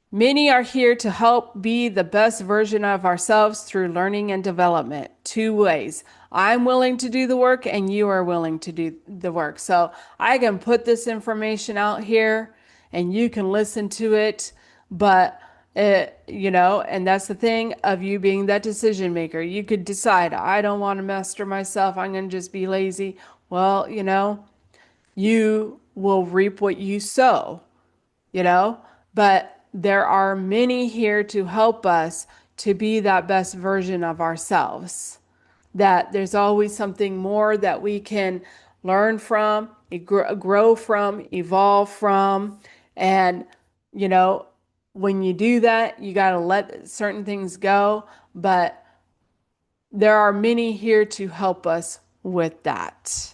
many are here to help be the best version of ourselves through learning and development. Two ways. I'm willing to do the work and you are willing to do the work. So I can put this information out here and you can listen to it, but and that's the thing of you being that decision maker. You could decide, I don't want to master myself. I'm going to just be lazy. Well, you will reap what you sow you know? But there are many here to help us to be that best version of ourselves. That there's always something more that we can learn from, grow from, evolve from. And, you know, when you do that, you got to let certain things go. But there are many here to help us with that.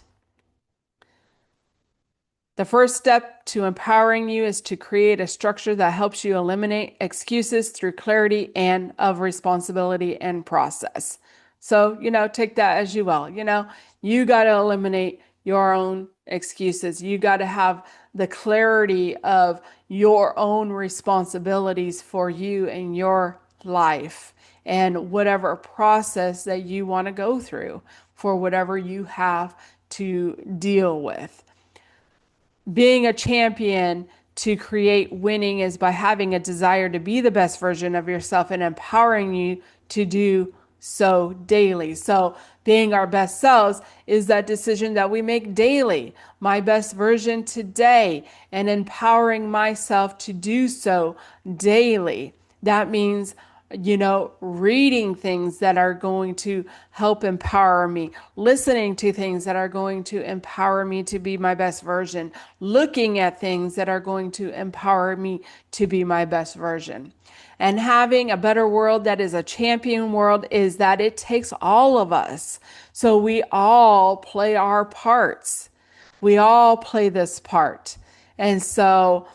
The first step to empowering you is to create a structure that helps you eliminate excuses through clarity and of responsibility and process. So, take that as you will. You got to eliminate your own excuses. You got to have the clarity of your own responsibilities for you and your life and whatever process that you want to go through for whatever you have to deal with. Being a champion to create winning is by having a desire to be the best version of yourself and empowering you to do so daily. So, being our best selves is that decision that we make daily. My best version today, and empowering myself to do so daily. That means reading things that are going to help empower me, listening to things that are going to empower me to be my best version, looking at things that are going to empower me to be my best version. And having a better world that is a champion world is that it takes all of us. So we all play our parts. We all play this part. And so,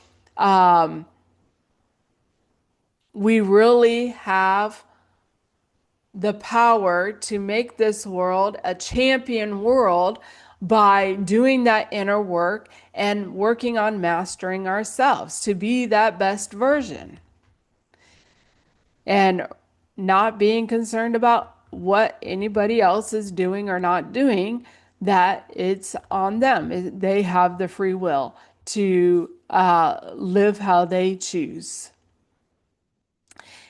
we really have the power to make this world a champion world by doing that inner work and working on mastering ourselves to be that best version and not being concerned about what anybody else is doing or not doing, that it's on them. They have the free will to live how they choose.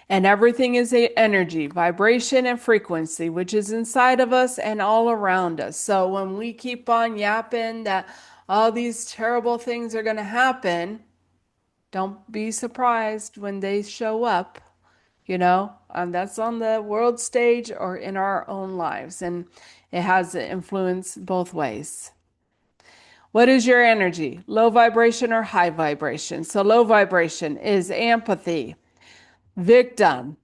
And everything is a energy, vibration, and frequency, which is inside of us and all around us. So when we keep on yapping that all these terrible things are going to happen, don't be surprised when they show up, that's on the world stage or in our own lives. And it has an influence both ways. What is your energy? Low vibration or high vibration? So low vibration is empathy, victim,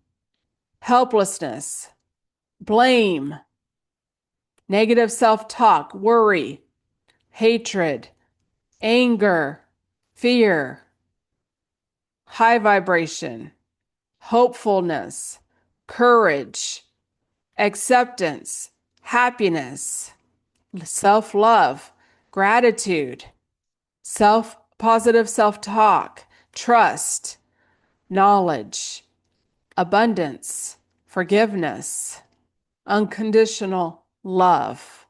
helplessness, blame, negative self-talk, worry, hatred, anger, fear. High vibration, hopefulness, courage, acceptance, happiness, self-love, gratitude, positive self-talk, trust, knowledge, abundance, forgiveness, unconditional love.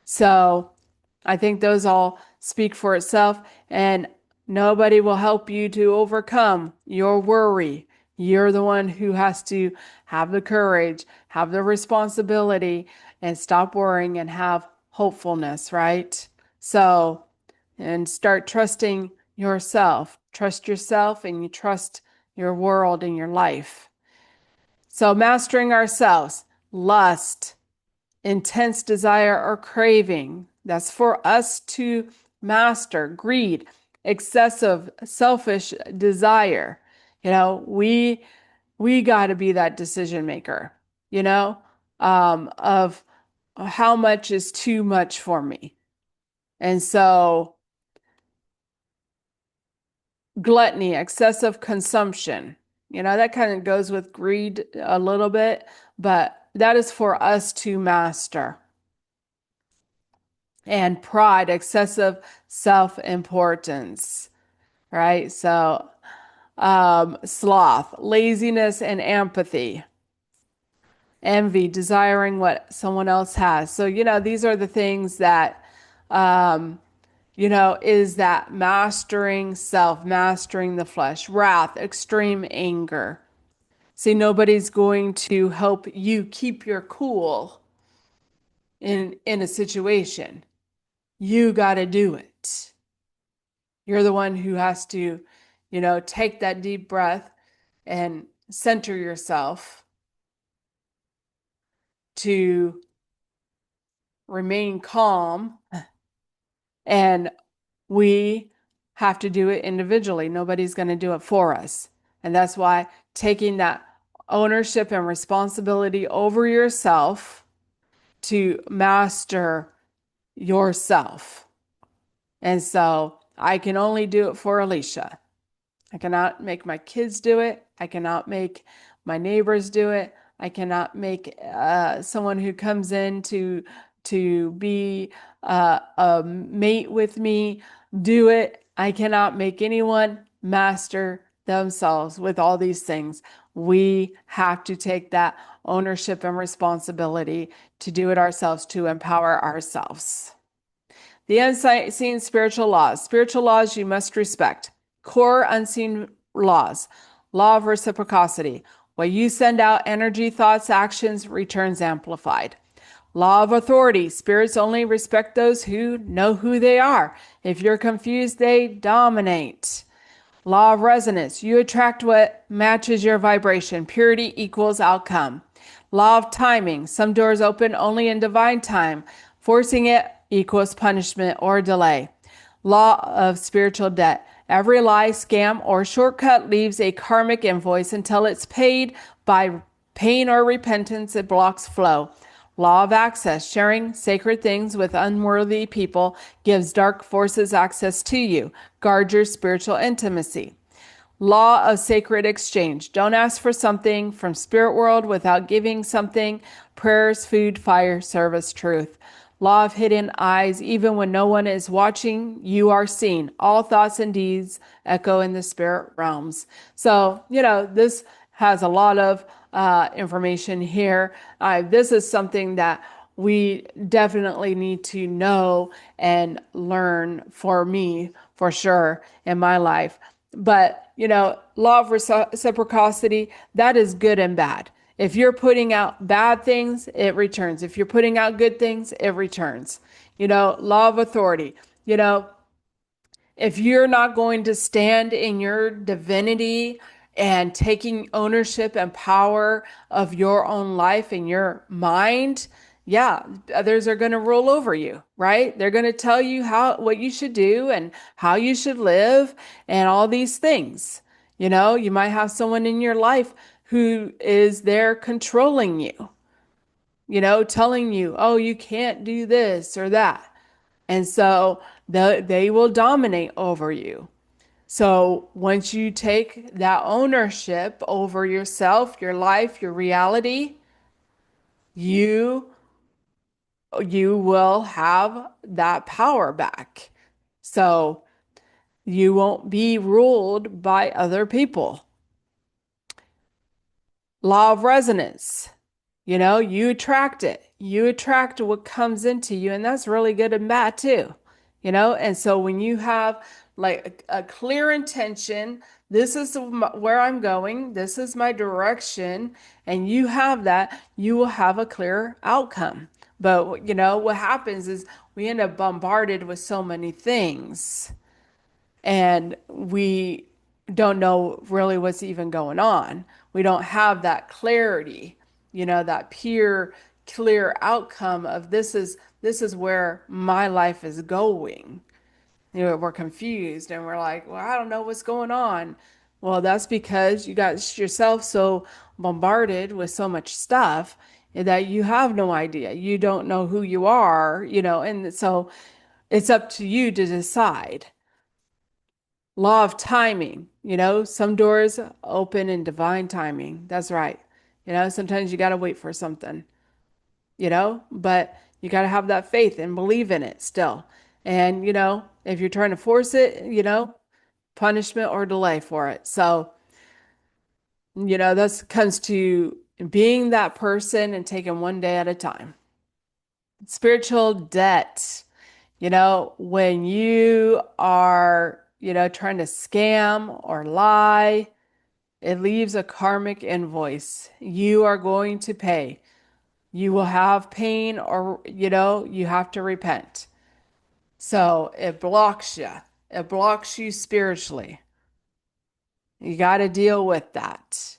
So I think those all speak for itself, and nobody will help you to overcome your worry. You're the one who has to have the courage, have the responsibility, and stop worrying and have hopefulness, right? So, and start trusting yourself. Trust yourself and you trust your world and your life. So, mastering ourselves, lust, intense desire or craving. That's for us to master. Greed, excessive selfish desire. We got to be that decision maker, of how much is too much for me. And so gluttony, excessive consumption, that kind of goes with greed a little bit, but that is for us to master. And pride, excessive self-importance, right? So, sloth, laziness, and empathy. Envy, desiring what someone else has. So, these are the things that, is that mastering self, mastering the flesh. Wrath, extreme anger. See, nobody's going to help you keep your cool in a situation. You got to do it. You're the one who has to, take that deep breath and center yourself to remain calm. And we have to do it individually. Nobody's going to do it for us. And that's why taking that ownership and responsibility over yourself to master yourself. And so I can only do it for Alisha. I cannot make my kids do it. I cannot make my neighbors do it. I cannot make someone who comes in to be a mate with me do it. I cannot make anyone master themselves with all these things. We have to take that ownership and responsibility to do it ourselves, to empower ourselves. The unseen spiritual laws. Spiritual laws you must respect. Core unseen laws. Law of reciprocity. What you send out, energy, thoughts, actions, returns amplified. Law of authority. Spirits only respect those who know who they are. If you're confused, they dominate. Law of resonance. You attract what matches your vibration. Purity equals outcome. Law of timing. Some doors open only in divine time. Forcing it equals punishment or delay. Law of spiritual debt. Every lie, scam, or shortcut leaves a karmic invoice until it's paid. By pain or repentance, it blocks flow. Law of access. Sharing sacred things with unworthy people gives dark forces access to you. Guard your spiritual intimacy. Law of sacred exchange. Don't ask for something from spirit world without giving something. Prayers, food, fire, service, truth. Law of hidden eyes. Even when no one is watching, you are seen. All thoughts and deeds echo in the spirit realms. So, this has a lot of information here. This is something that we definitely need to know and learn, for me, for sure, in my life. But, law of reciprocity, that is good and bad. If you're putting out bad things, it returns. If you're putting out good things, it returns. Law of authority. If you're not going to stand in your divinity and taking ownership and power of your own life and your mind, yeah, others are going to roll over you, right? They're going to tell you what you should do and how you should live and all these things. You might have someone in your life who is there controlling you, telling you, oh, you can't do this or that. And so they will dominate over you. So once you take that ownership over yourself, your life, your reality, you will have that power back. So you won't be ruled by other people. Law of resonance. You attract it. You attract what comes into you, and that's really good and bad too. And so when you have like a clear intention, this is where I'm going, this is my direction, and you have that, you will have a clear outcome. But what happens is we end up bombarded with so many things and we don't know really what's even going on. We don't have that clarity, that pure, clear outcome of this is where my life is going. We're confused and we're like, well, I don't know what's going on. Well, that's because you got yourself so bombarded with so much stuff that you have no idea. You don't know who you are, and so it's up to you to decide. Law of timing, some doors open in divine timing. That's right. Sometimes you got to wait for something, but you got to have that faith and believe in it still. And, if you're trying to force it, punishment or delay for it. So, that comes to being that person and taking one day at a time. Spiritual debt. When you are, trying to scam or lie, it leaves a karmic invoice. You are going to pay. You will have pain or, you have to repent. So it blocks you. It blocks you spiritually. You got to deal with that.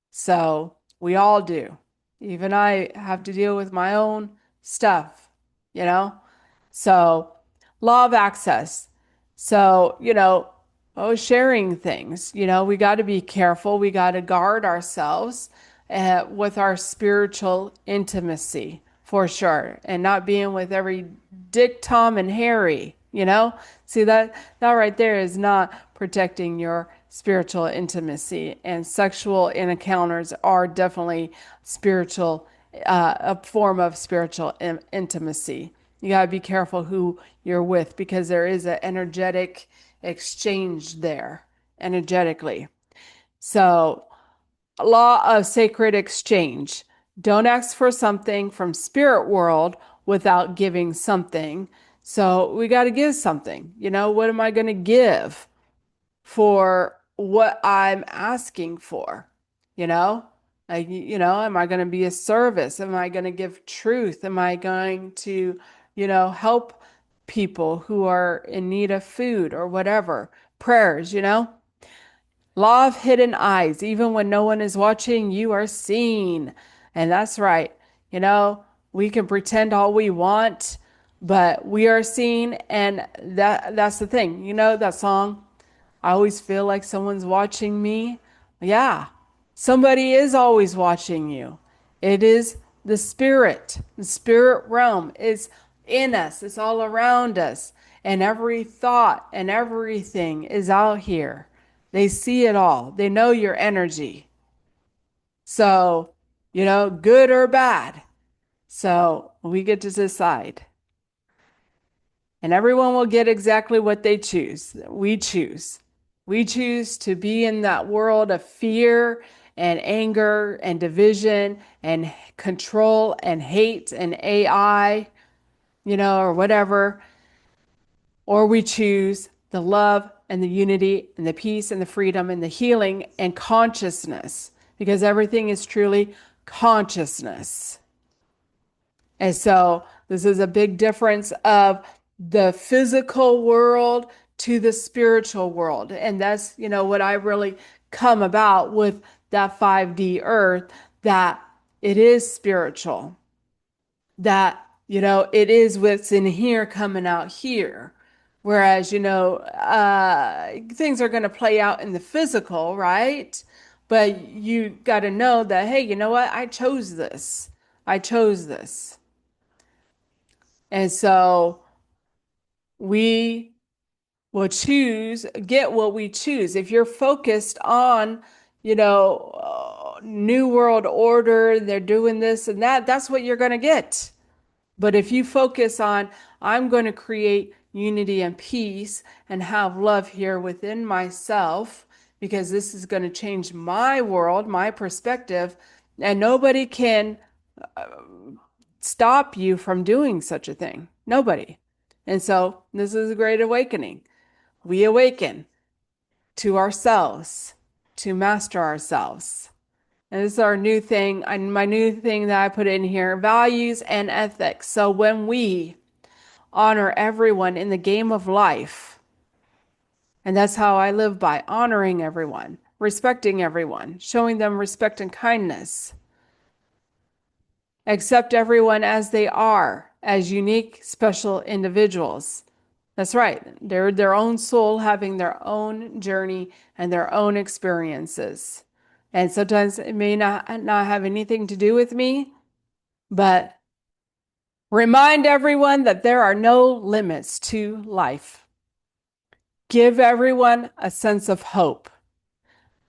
So we all do. Even I have to deal with my own stuff, you know? So, law of access. So, sharing things, we got to be careful. We got to guard ourselves with our spiritual intimacy for sure, and not being with every Dick, Tom, and Harry, See that right there is not protecting your spiritual intimacy, and sexual encounters are definitely spiritual, a form of spiritual intimacy. You got to be careful who you're with because there is an energetic exchange there, energetically. So law of sacred exchange. Don't ask for something from spirit world without giving something. So we got to give something. What am I going to give for what I'm asking for? You know, am I going to be a service? Am I going to give truth? Am I going to, help people who are in need of food or whatever? Prayers. Law of hidden eyes. Even when no one is watching, you are seen. And that's right. You know, we can pretend all we want, but we are seen. And that's the thing. That song, I always feel like someone's watching me. Yeah, somebody is always watching you. It is the spirit. The spirit realm is in us, it's all around us. And every thought and everything is out here. They see it all, they know your energy. So, good or bad. So we get to decide. And everyone will get exactly what they choose. We choose. We choose to be in that world of fear and anger and division and control and hate and AI, or whatever. Or we choose the love and the unity and the peace and the freedom and the healing and consciousness, because everything is truly consciousness. And so this is a big difference of the physical world to the spiritual world. And that's, what I really come about with that 5D earth, that it is spiritual, that, it is what's in here coming out here. Whereas, things are going to play out in the physical, right? But you got to know that, hey, you know what? I chose this. I chose this. And so we will get what we choose. If you're focused on, New World Order, they're doing this and that, that's what you're going to get. But if you focus on, I'm going to create unity and peace and have love here within myself, because this is going to change my world, my perspective, and nobody can stop you from doing such a thing. Nobody. And so this is a great awakening. We awaken to ourselves, to master ourselves. And this is our new thing, my new thing that I put in here, values and ethics. So when we honor everyone in the game of life, and that's how I live by honoring everyone, respecting everyone, showing them respect and kindness. Accept everyone as they are, as unique, special individuals. That's right. They're their own soul having their own journey and their own experiences. And sometimes it may not have anything to do with me, but remind everyone that there are no limits to life. Give everyone a sense of hope.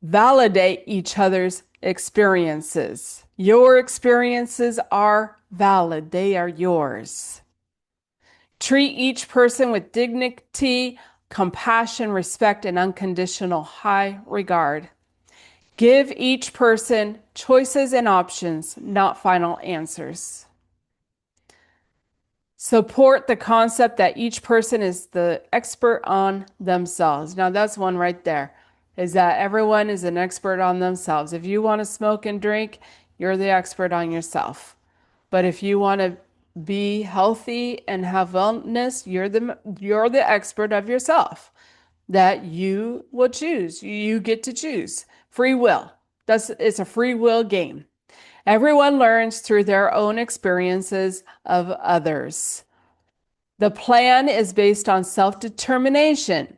Validate each other's experiences. Your experiences are valid, they are yours. Treat each person with dignity, compassion, respect, and unconditional high regard. Give each person choices and options, not final answers. Support the concept that each person is the expert on themselves. Now, that's one right there, is that everyone is an expert on themselves. If you want to smoke and drink, you're the expert on yourself. But if you want to be healthy and have wellness, you're the expert of yourself. That you will choose. You get to choose. Free will. It's a free will game. Everyone learns through their own experiences of others. The plan is based on self-determination.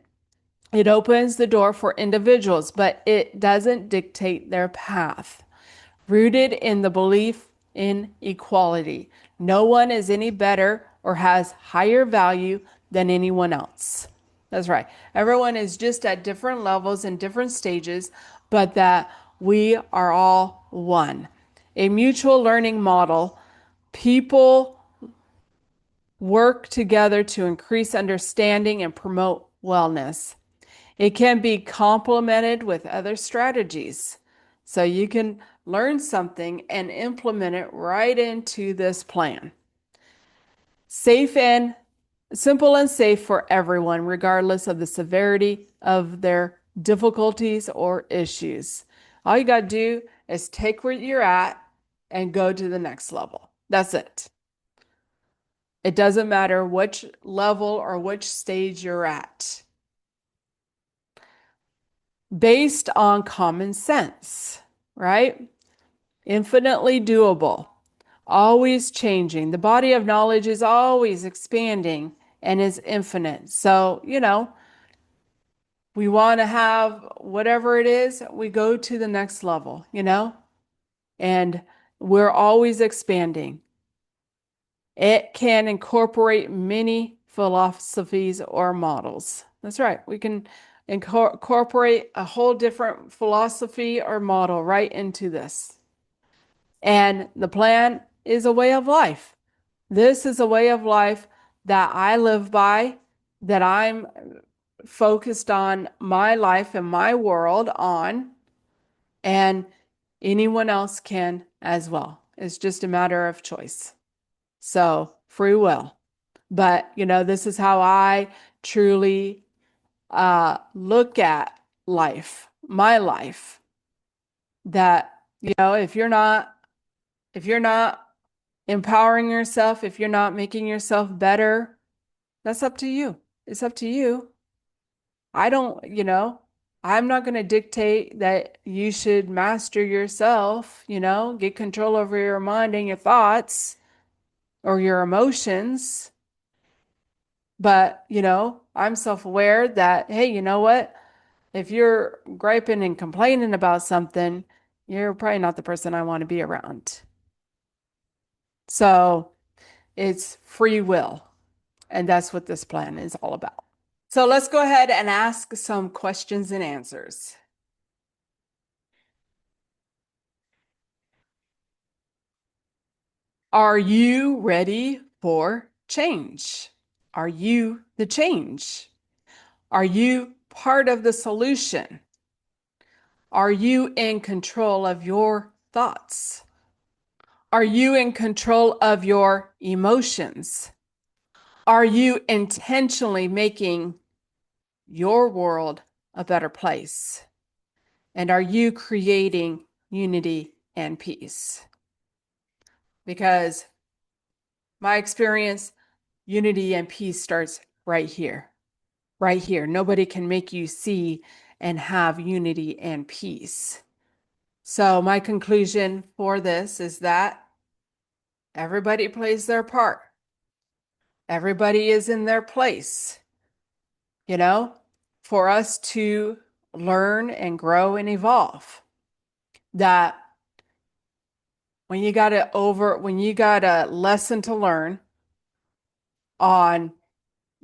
It opens the door for individuals, but it doesn't dictate their path. Rooted in the belief in equality. No one is any better or has higher value than anyone else. That's right. Everyone is just at different levels and different stages, but that we are all one. A mutual learning model. People work together to increase understanding and promote wellness. It can be complemented with other strategies. So you can learn something and implement it right into this plan. Safe and simple and safe for everyone, regardless of the severity of their difficulties or issues. All you got to do is take where you're at and go to the next level. That's it. It doesn't matter which level or which stage you're at. Based on common sense, right? Infinitely doable, always changing. The body of knowledge is always expanding and is infinite. So, we want to have whatever it is, we go to the next level, and we're always expanding. It can incorporate many philosophies or models. That's right. We can incorporate a whole different philosophy or model right into this. And the plan is a way of life. This is a way of life that I live by, that I'm focused on my life and my world on, and anyone else can as well. It's just a matter of choice. So, free will. But, this is how I truly look at life, my life, that, if you're not empowering yourself, if you're not making yourself better, that's up to you. It's up to you. I don't, I'm not going to dictate that you should master yourself, get control over your mind and your thoughts or your emotions. But, I'm self-aware that, hey, you know what? If you're griping and complaining about something, you're probably not the person I want to be around. So it's free will. And that's what this plan is all about. So let's go ahead and ask some questions and answers. Are you ready for change? Are you the change? Are you part of the solution? Are you in control of your thoughts? Are you in control of your emotions? Are you intentionally making your world a better place? And are you creating unity and peace? Because my experience, unity and peace starts right here. Right here. Nobody can make you see and have unity and peace. So my conclusion for this is that everybody plays their part. Everybody is in their place, for us to learn and grow and evolve. That when you got a lesson to learn on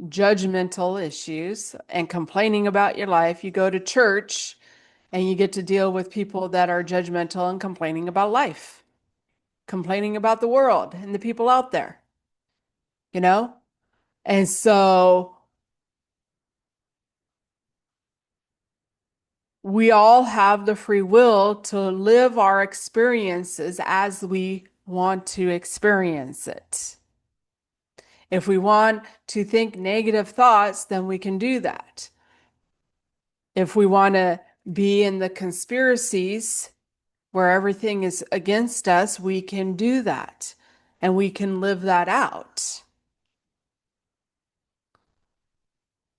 judgmental issues and complaining about your life, you go to church and you get to deal with people that are judgmental and complaining about life, complaining about the world and the people out there, And so we all have the free will to live our experiences as we want to experience it. If we want to think negative thoughts, then we can do that. If we want to be in the conspiracies where everything is against us, we can do that and we can live that out.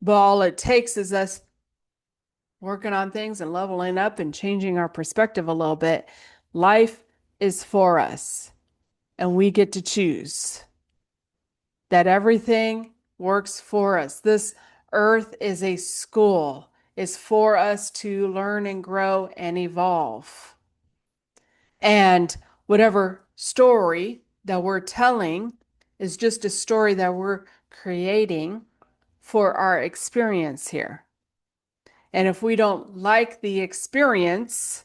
But all it takes is us working on things and leveling up and changing our perspective a little bit. Life is for us, and we get to choose that everything works for us. This earth is a school. It's for us to learn and grow and evolve. And whatever story that we're telling is just a story that we're creating for our experience here. And if we don't like the experience,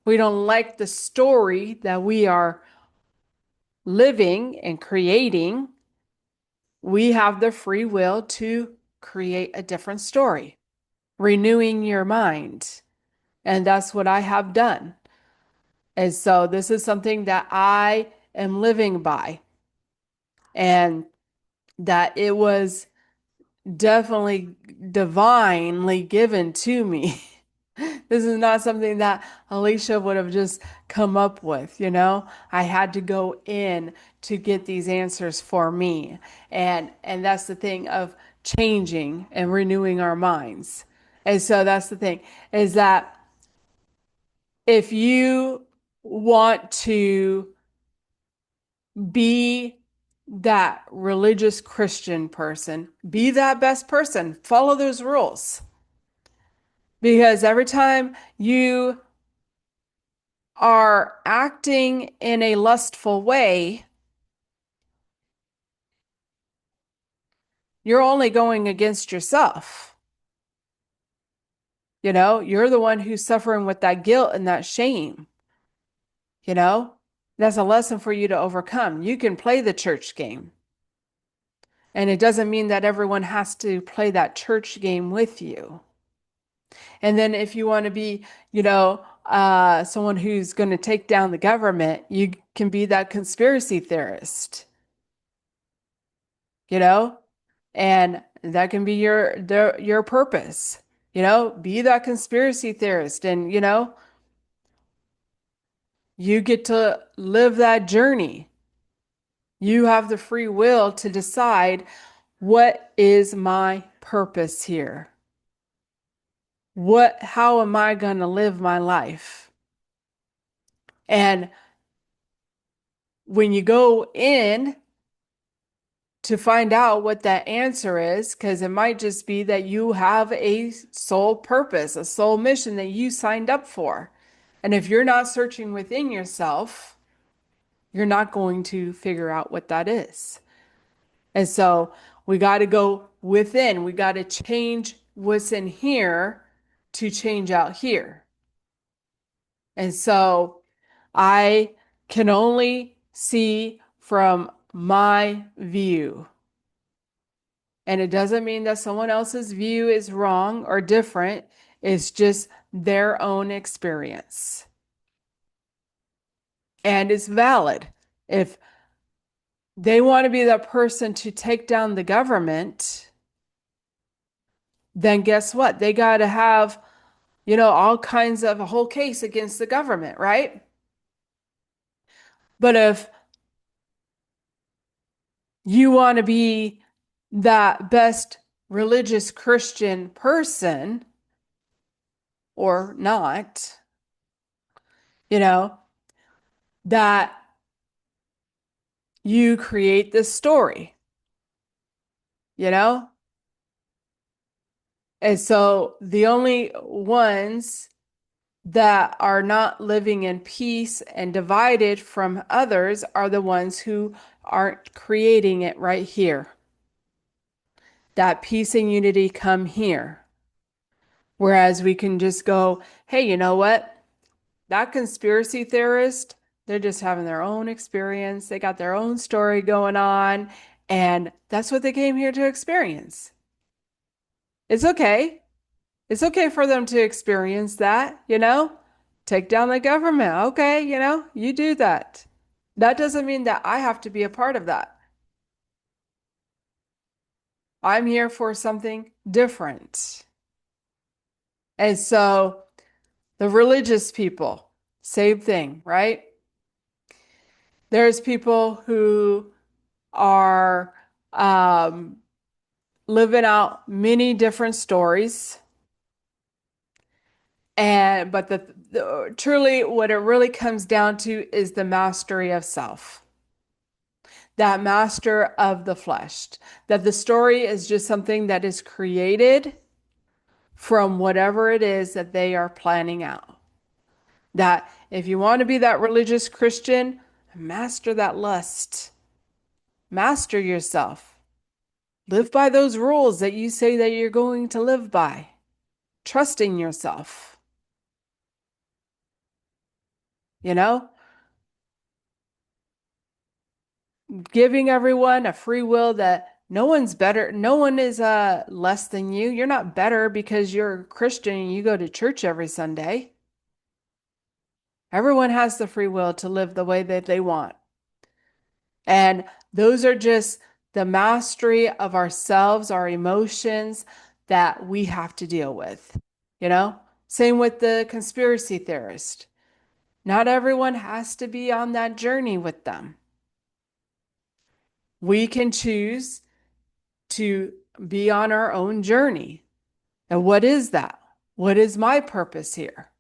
we don't like the story that we are living and creating, we have the free will to create a different story, renewing your mind. And that's what I have done. And so this is something that I am living by, and that it was definitely divinely given to me. This is not something that Alicia would have just come up with, you know? I had to go in to get these answers for me. And that's the thing of changing and renewing our minds. And so that's the thing is that if you want to be that religious Christian person, be that best person, follow those rules. Because every time you are acting in a lustful way, you're only going against yourself. You know, you're the one who's suffering with that guilt and that shame. You know, that's a lesson for you to overcome. You can play the church game, and it doesn't mean that everyone has to play that church game with you. And then if you want to be, someone who's going to take down the government, you can be that conspiracy theorist, you know, and that can be your purpose, be that conspiracy theorist, and you get to live that journey. You have the free will to decide what is my purpose here? How am I going to live my life? And when you go in to find out what that answer is, because it might just be that you have a soul purpose, a soul mission that you signed up for. And if you're not searching within yourself, you're not going to figure out what that is. And so we got to go within. We got to change what's in here to change out here. And so I can only see from my view. And it doesn't mean that someone else's view is wrong or different. It's just their own experience. And it's valid. If they want to be that person to take down the government, then guess what? They got to have, all kinds of a whole case against the government, right? But if you want to be that best religious Christian person or not, that you create this story, you know? And so the only ones that are not living in peace and divided from others are the ones who aren't creating it right here. That peace and unity come here. Whereas we can just go, hey, you know what? That conspiracy theorist, they're just having their own experience. They got their own story going on, and that's what they came here to experience. It's okay. It's okay for them to experience that, Take down the government. Okay, you do that. That doesn't mean that I have to be a part of that. I'm here for something different. And so the religious people, same thing, right? There's people who are living out many different stories. But truly what it really comes down to is the mastery of self. That master of the flesh. That the story is just something that is created from whatever it is that they are planning out. That if you want to be that religious Christian, master that lust. Master yourself. Live by those rules that you say that you're going to live by. Trusting yourself. Giving everyone a free will that no one's better, no one is less than you. You're not better because you're a Christian and you go to church every Sunday. Everyone has the free will to live the way that they want. And those are just the mastery of ourselves, our emotions that we have to deal with. Same with the conspiracy theorist. Not everyone has to be on that journey with them. We can choose to be on our own journey. And what is that? What is my purpose here?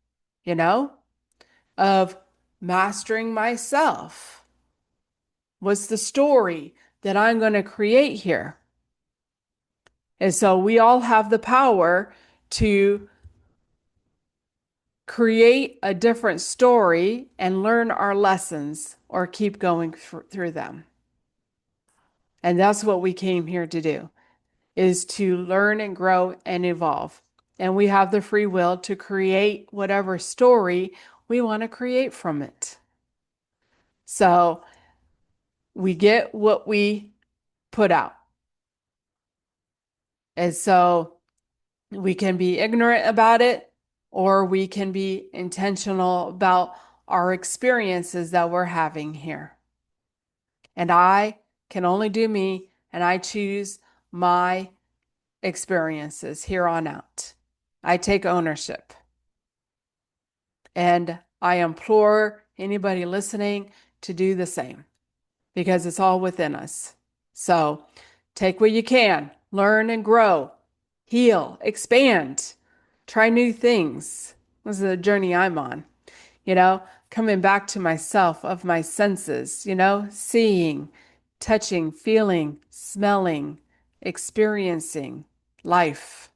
Of mastering myself. What's the story that I'm going to create here? And so we all have the power to create a different story and learn our lessons or keep going through them. And that's what we came here to do, is to learn and grow and evolve. And we have the free will to create whatever story we want to create from it. So we get what we put out. And so we can be ignorant about it, or we can be intentional about our experiences that we're having here. And I can only do me, and I choose my experiences here on out. I take ownership. And I implore anybody listening to do the same, because it's all within us. So take what you can, learn and grow, heal, expand, try new things. This is the journey I'm on, coming back to myself, of my senses, seeing, touching, feeling, smelling, experiencing life.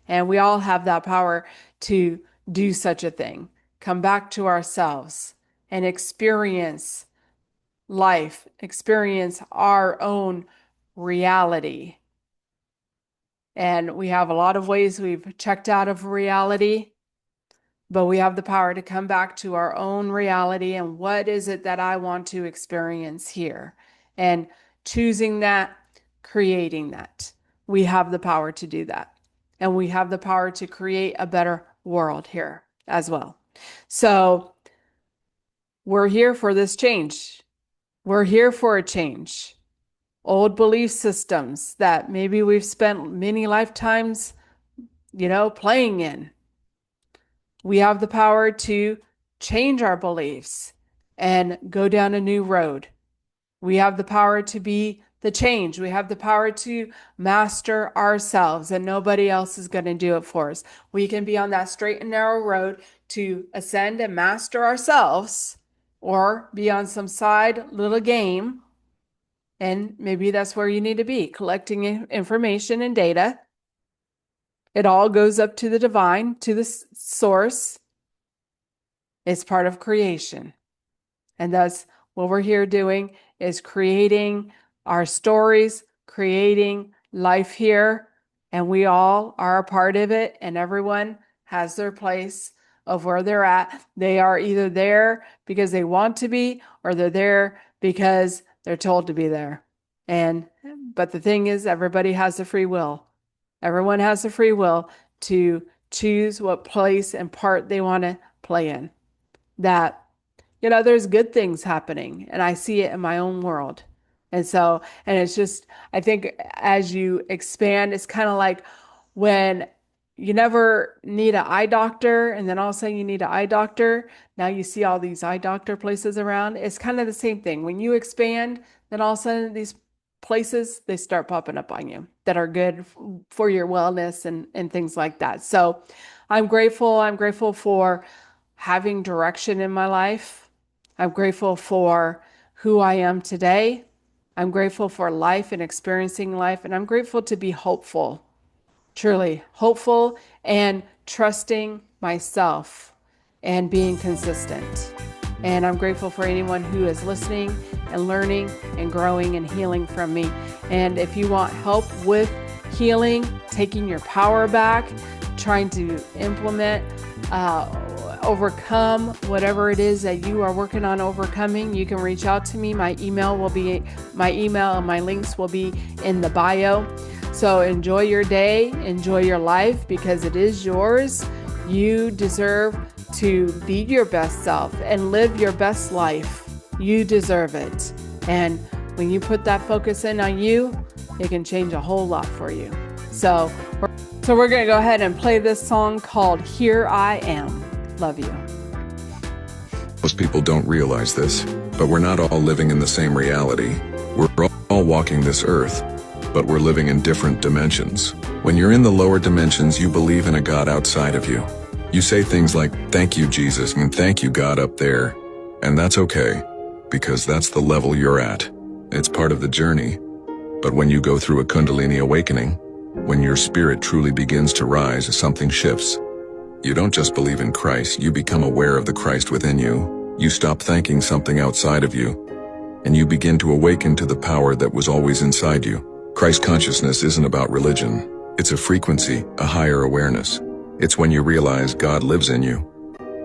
And we all have that power to do such a thing. Come back to ourselves and experience life, experience our own reality. And we have a lot of ways we've checked out of reality, but we have the power to come back to our own reality and what is it that I want to experience here? And choosing that, creating that. We have the power to do that. And we have the power to create a better world here as well. So we're here for this change. We're here for a change. Old belief systems that maybe we've spent many lifetimes, playing in. We have the power to change our beliefs and go down a new road. We have the power to be the change. We have the power to master ourselves, and nobody else is going to do it for us. We can be on that straight and narrow road to ascend and master ourselves, or be on some side little game. And maybe that's where you need to be, collecting information and data. It all goes up to the divine, to the source. It's part of creation. And that's what we're here doing, is creating our stories, creating life here. And we all are a part of it. And everyone has their place of where they're at. They are either there because they want to be, or they're there because they're told to be there. But the thing is, everybody has the free will. Everyone has the free will to choose what place and part they want to play in. That, there's good things happening, and I see it in my own world. And it's just, I think as you expand, it's kind of like when you never need an eye doctor, and then all of a sudden you need an eye doctor. Now you see all these eye doctor places around. It's kind of the same thing. When you expand, then all of a sudden these places, they start popping up on you that are good for your wellness and things like that. So I'm grateful. I'm grateful for having direction in my life. I'm grateful for who I am today. I'm grateful for life and experiencing life. And I'm grateful to be hopeful, truly hopeful, and trusting myself and being consistent. And I'm grateful for anyone who is listening and learning and growing and healing from me. And if you want help with healing, taking your power back, trying to implement, overcome whatever it is that you are working on overcoming, you can reach out to me. My email and my links will be in the bio. So enjoy your day, enjoy your life, because it is yours. You deserve to be your best self and live your best life. You deserve it. And when you put that focus in on you, it can change a whole lot for you. So we're going to go ahead and play this song called Here I Am. Love you. Most people don't realize this, but we're not all living in the same reality. We're all walking this earth, but we're living in different dimensions. When you're in the lower dimensions, you believe in a God outside of you. You say things like, "Thank you, Jesus," and "Thank you, God," up there. And that's okay, because that's the level you're at. It's part of the journey. But when you go through a Kundalini awakening, when your spirit truly begins to rise, something shifts. You don't just believe in Christ, you become aware of the Christ within you. You stop thanking something outside of you, and you begin to awaken to the power that was always inside you. Christ consciousness isn't about religion. It's a frequency, a higher awareness. It's when you realize God lives in you.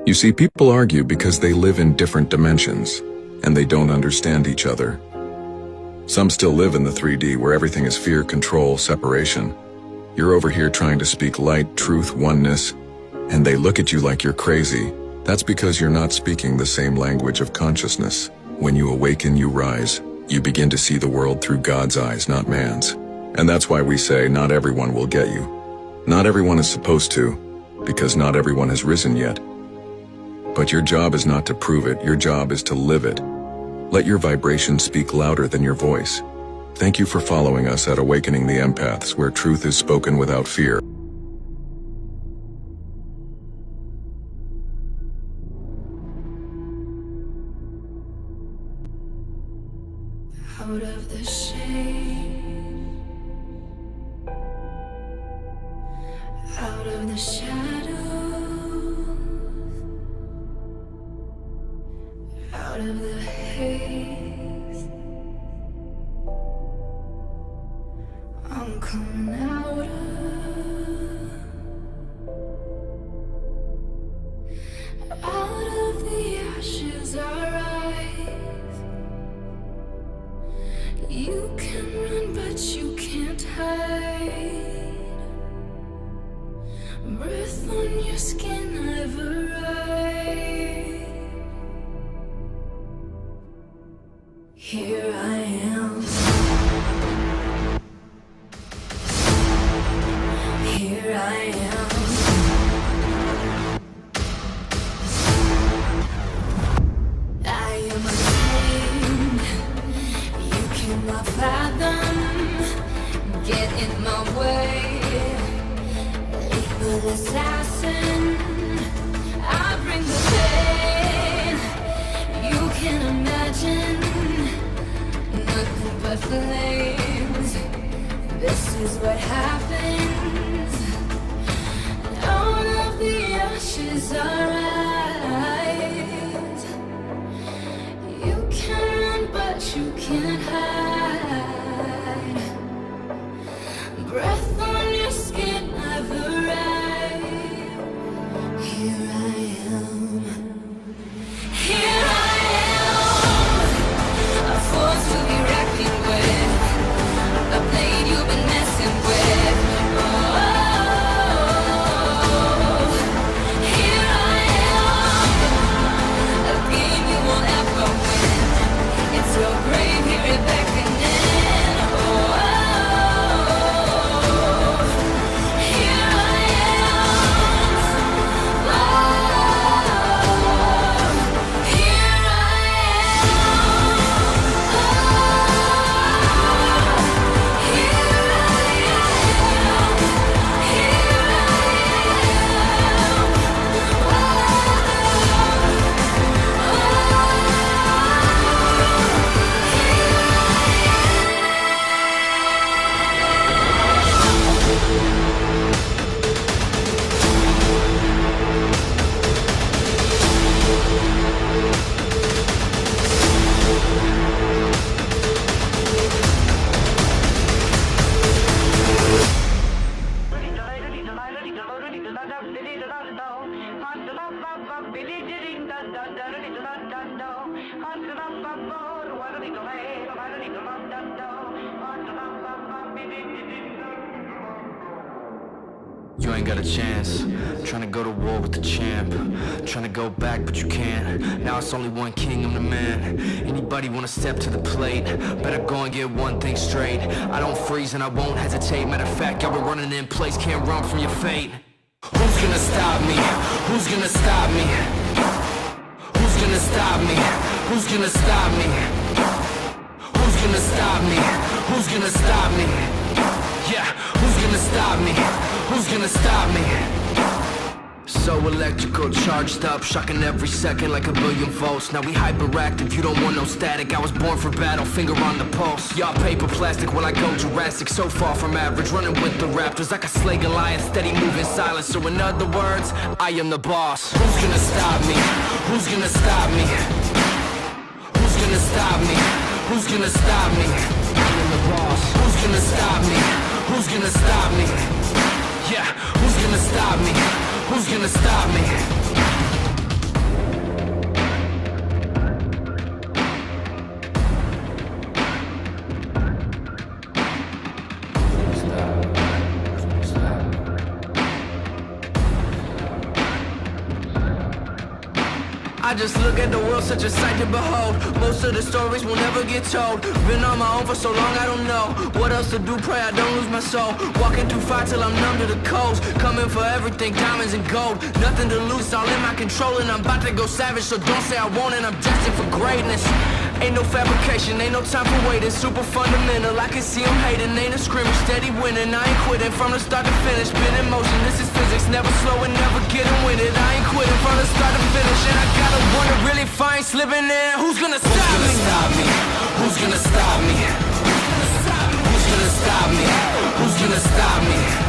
You see, people argue because they live in different dimensions, and they don't understand each other. Some still live in the 3D where everything is fear, control, separation. You're over here trying to speak light, truth, oneness, and they look at you like you're crazy. That's because you're not speaking the same language of consciousness. When you awaken, you rise. You begin to see the world through God's eyes, not man's. And that's why we say not everyone will get you. Not everyone is supposed to, because not everyone has risen yet. But your job is not to prove it, your job is to live it. Let your vibration speak louder than your voice. Thank you for following us at Awakening the Empaths, where truth is spoken without fear. Out of the shade, out of the shadows, out of the haze, I'm coming out of the ashes I rise. You can run, but you can't hide. Breath on your skin, I've arrived. Here I am. Here I am. I am afraid. You cannot fathom. Get in my way. Lethal assassin. I bring the pain. You can imagine. Nothing but flames. This is what happens. Out of the ashes I rise. You can run, but you can't hide. Breath on your skin, I've arrived. Here I am. Here I am. A force to be reckoned with. A blade you've been messing with. Oh, here I am. A game you won't ever win. It's your grave here beckoning. Oh, here I am. Oh, here You ain't got a chance. Trying to go to war with the champ. Trying to go back, but you can't. Now it's only one king, I'm the man. Anybody wanna step to the plate? Better go and get one thing straight. I don't freeze and I won't hesitate. Matter of fact, y'all been running in place, can't run from your fate. Who's gonna stop me? Who's gonna stop me? Who's gonna stop me? Who's gonna stop me? Who's gonna stop me? Who's gonna stop me? Yeah, who's gonna stop me? Who's gonna stop me? So electrical, charged up, shocking every second like a billion volts. Now we hyperactive, you don't want no static. I was born for battle, finger on the pulse. Y'all paper plastic, well I go Jurassic. So far from average, running with the raptors like a slay Goliath, steady moving silence. So in other words, I am the boss. Who's gonna stop me? Who's gonna stop me? Who's gonna stop me? Who's gonna stop me? I am the boss. Who's gonna stop me? Who's gonna stop me? Yeah, who's gonna stop me? Who's gonna stop me? I just look at the world, such a sight to behold. Most of the stories will never get told. Been on my own for so long, I don't know what else to do, pray I don't lose my soul. Walking through fire till I'm numb to the coast. Coming for everything, diamonds and gold. Nothing to lose, all in my control. And I'm about to go savage, so don't say I won't. And I'm destined for greatness. Ain't no fabrication, ain't no time for waiting. Super fundamental, I can see them hating. Ain't a scrimmage, steady winning. I ain't quitting from the start to finish. Been in motion, this is physics. Never slowing, never getting with it. I ain't quitting from the start to finish. And I gotta wonder, really fine slipping in. Who's gonna stop me? Who's gonna stop me? Who's gonna stop me? Who's gonna stop me?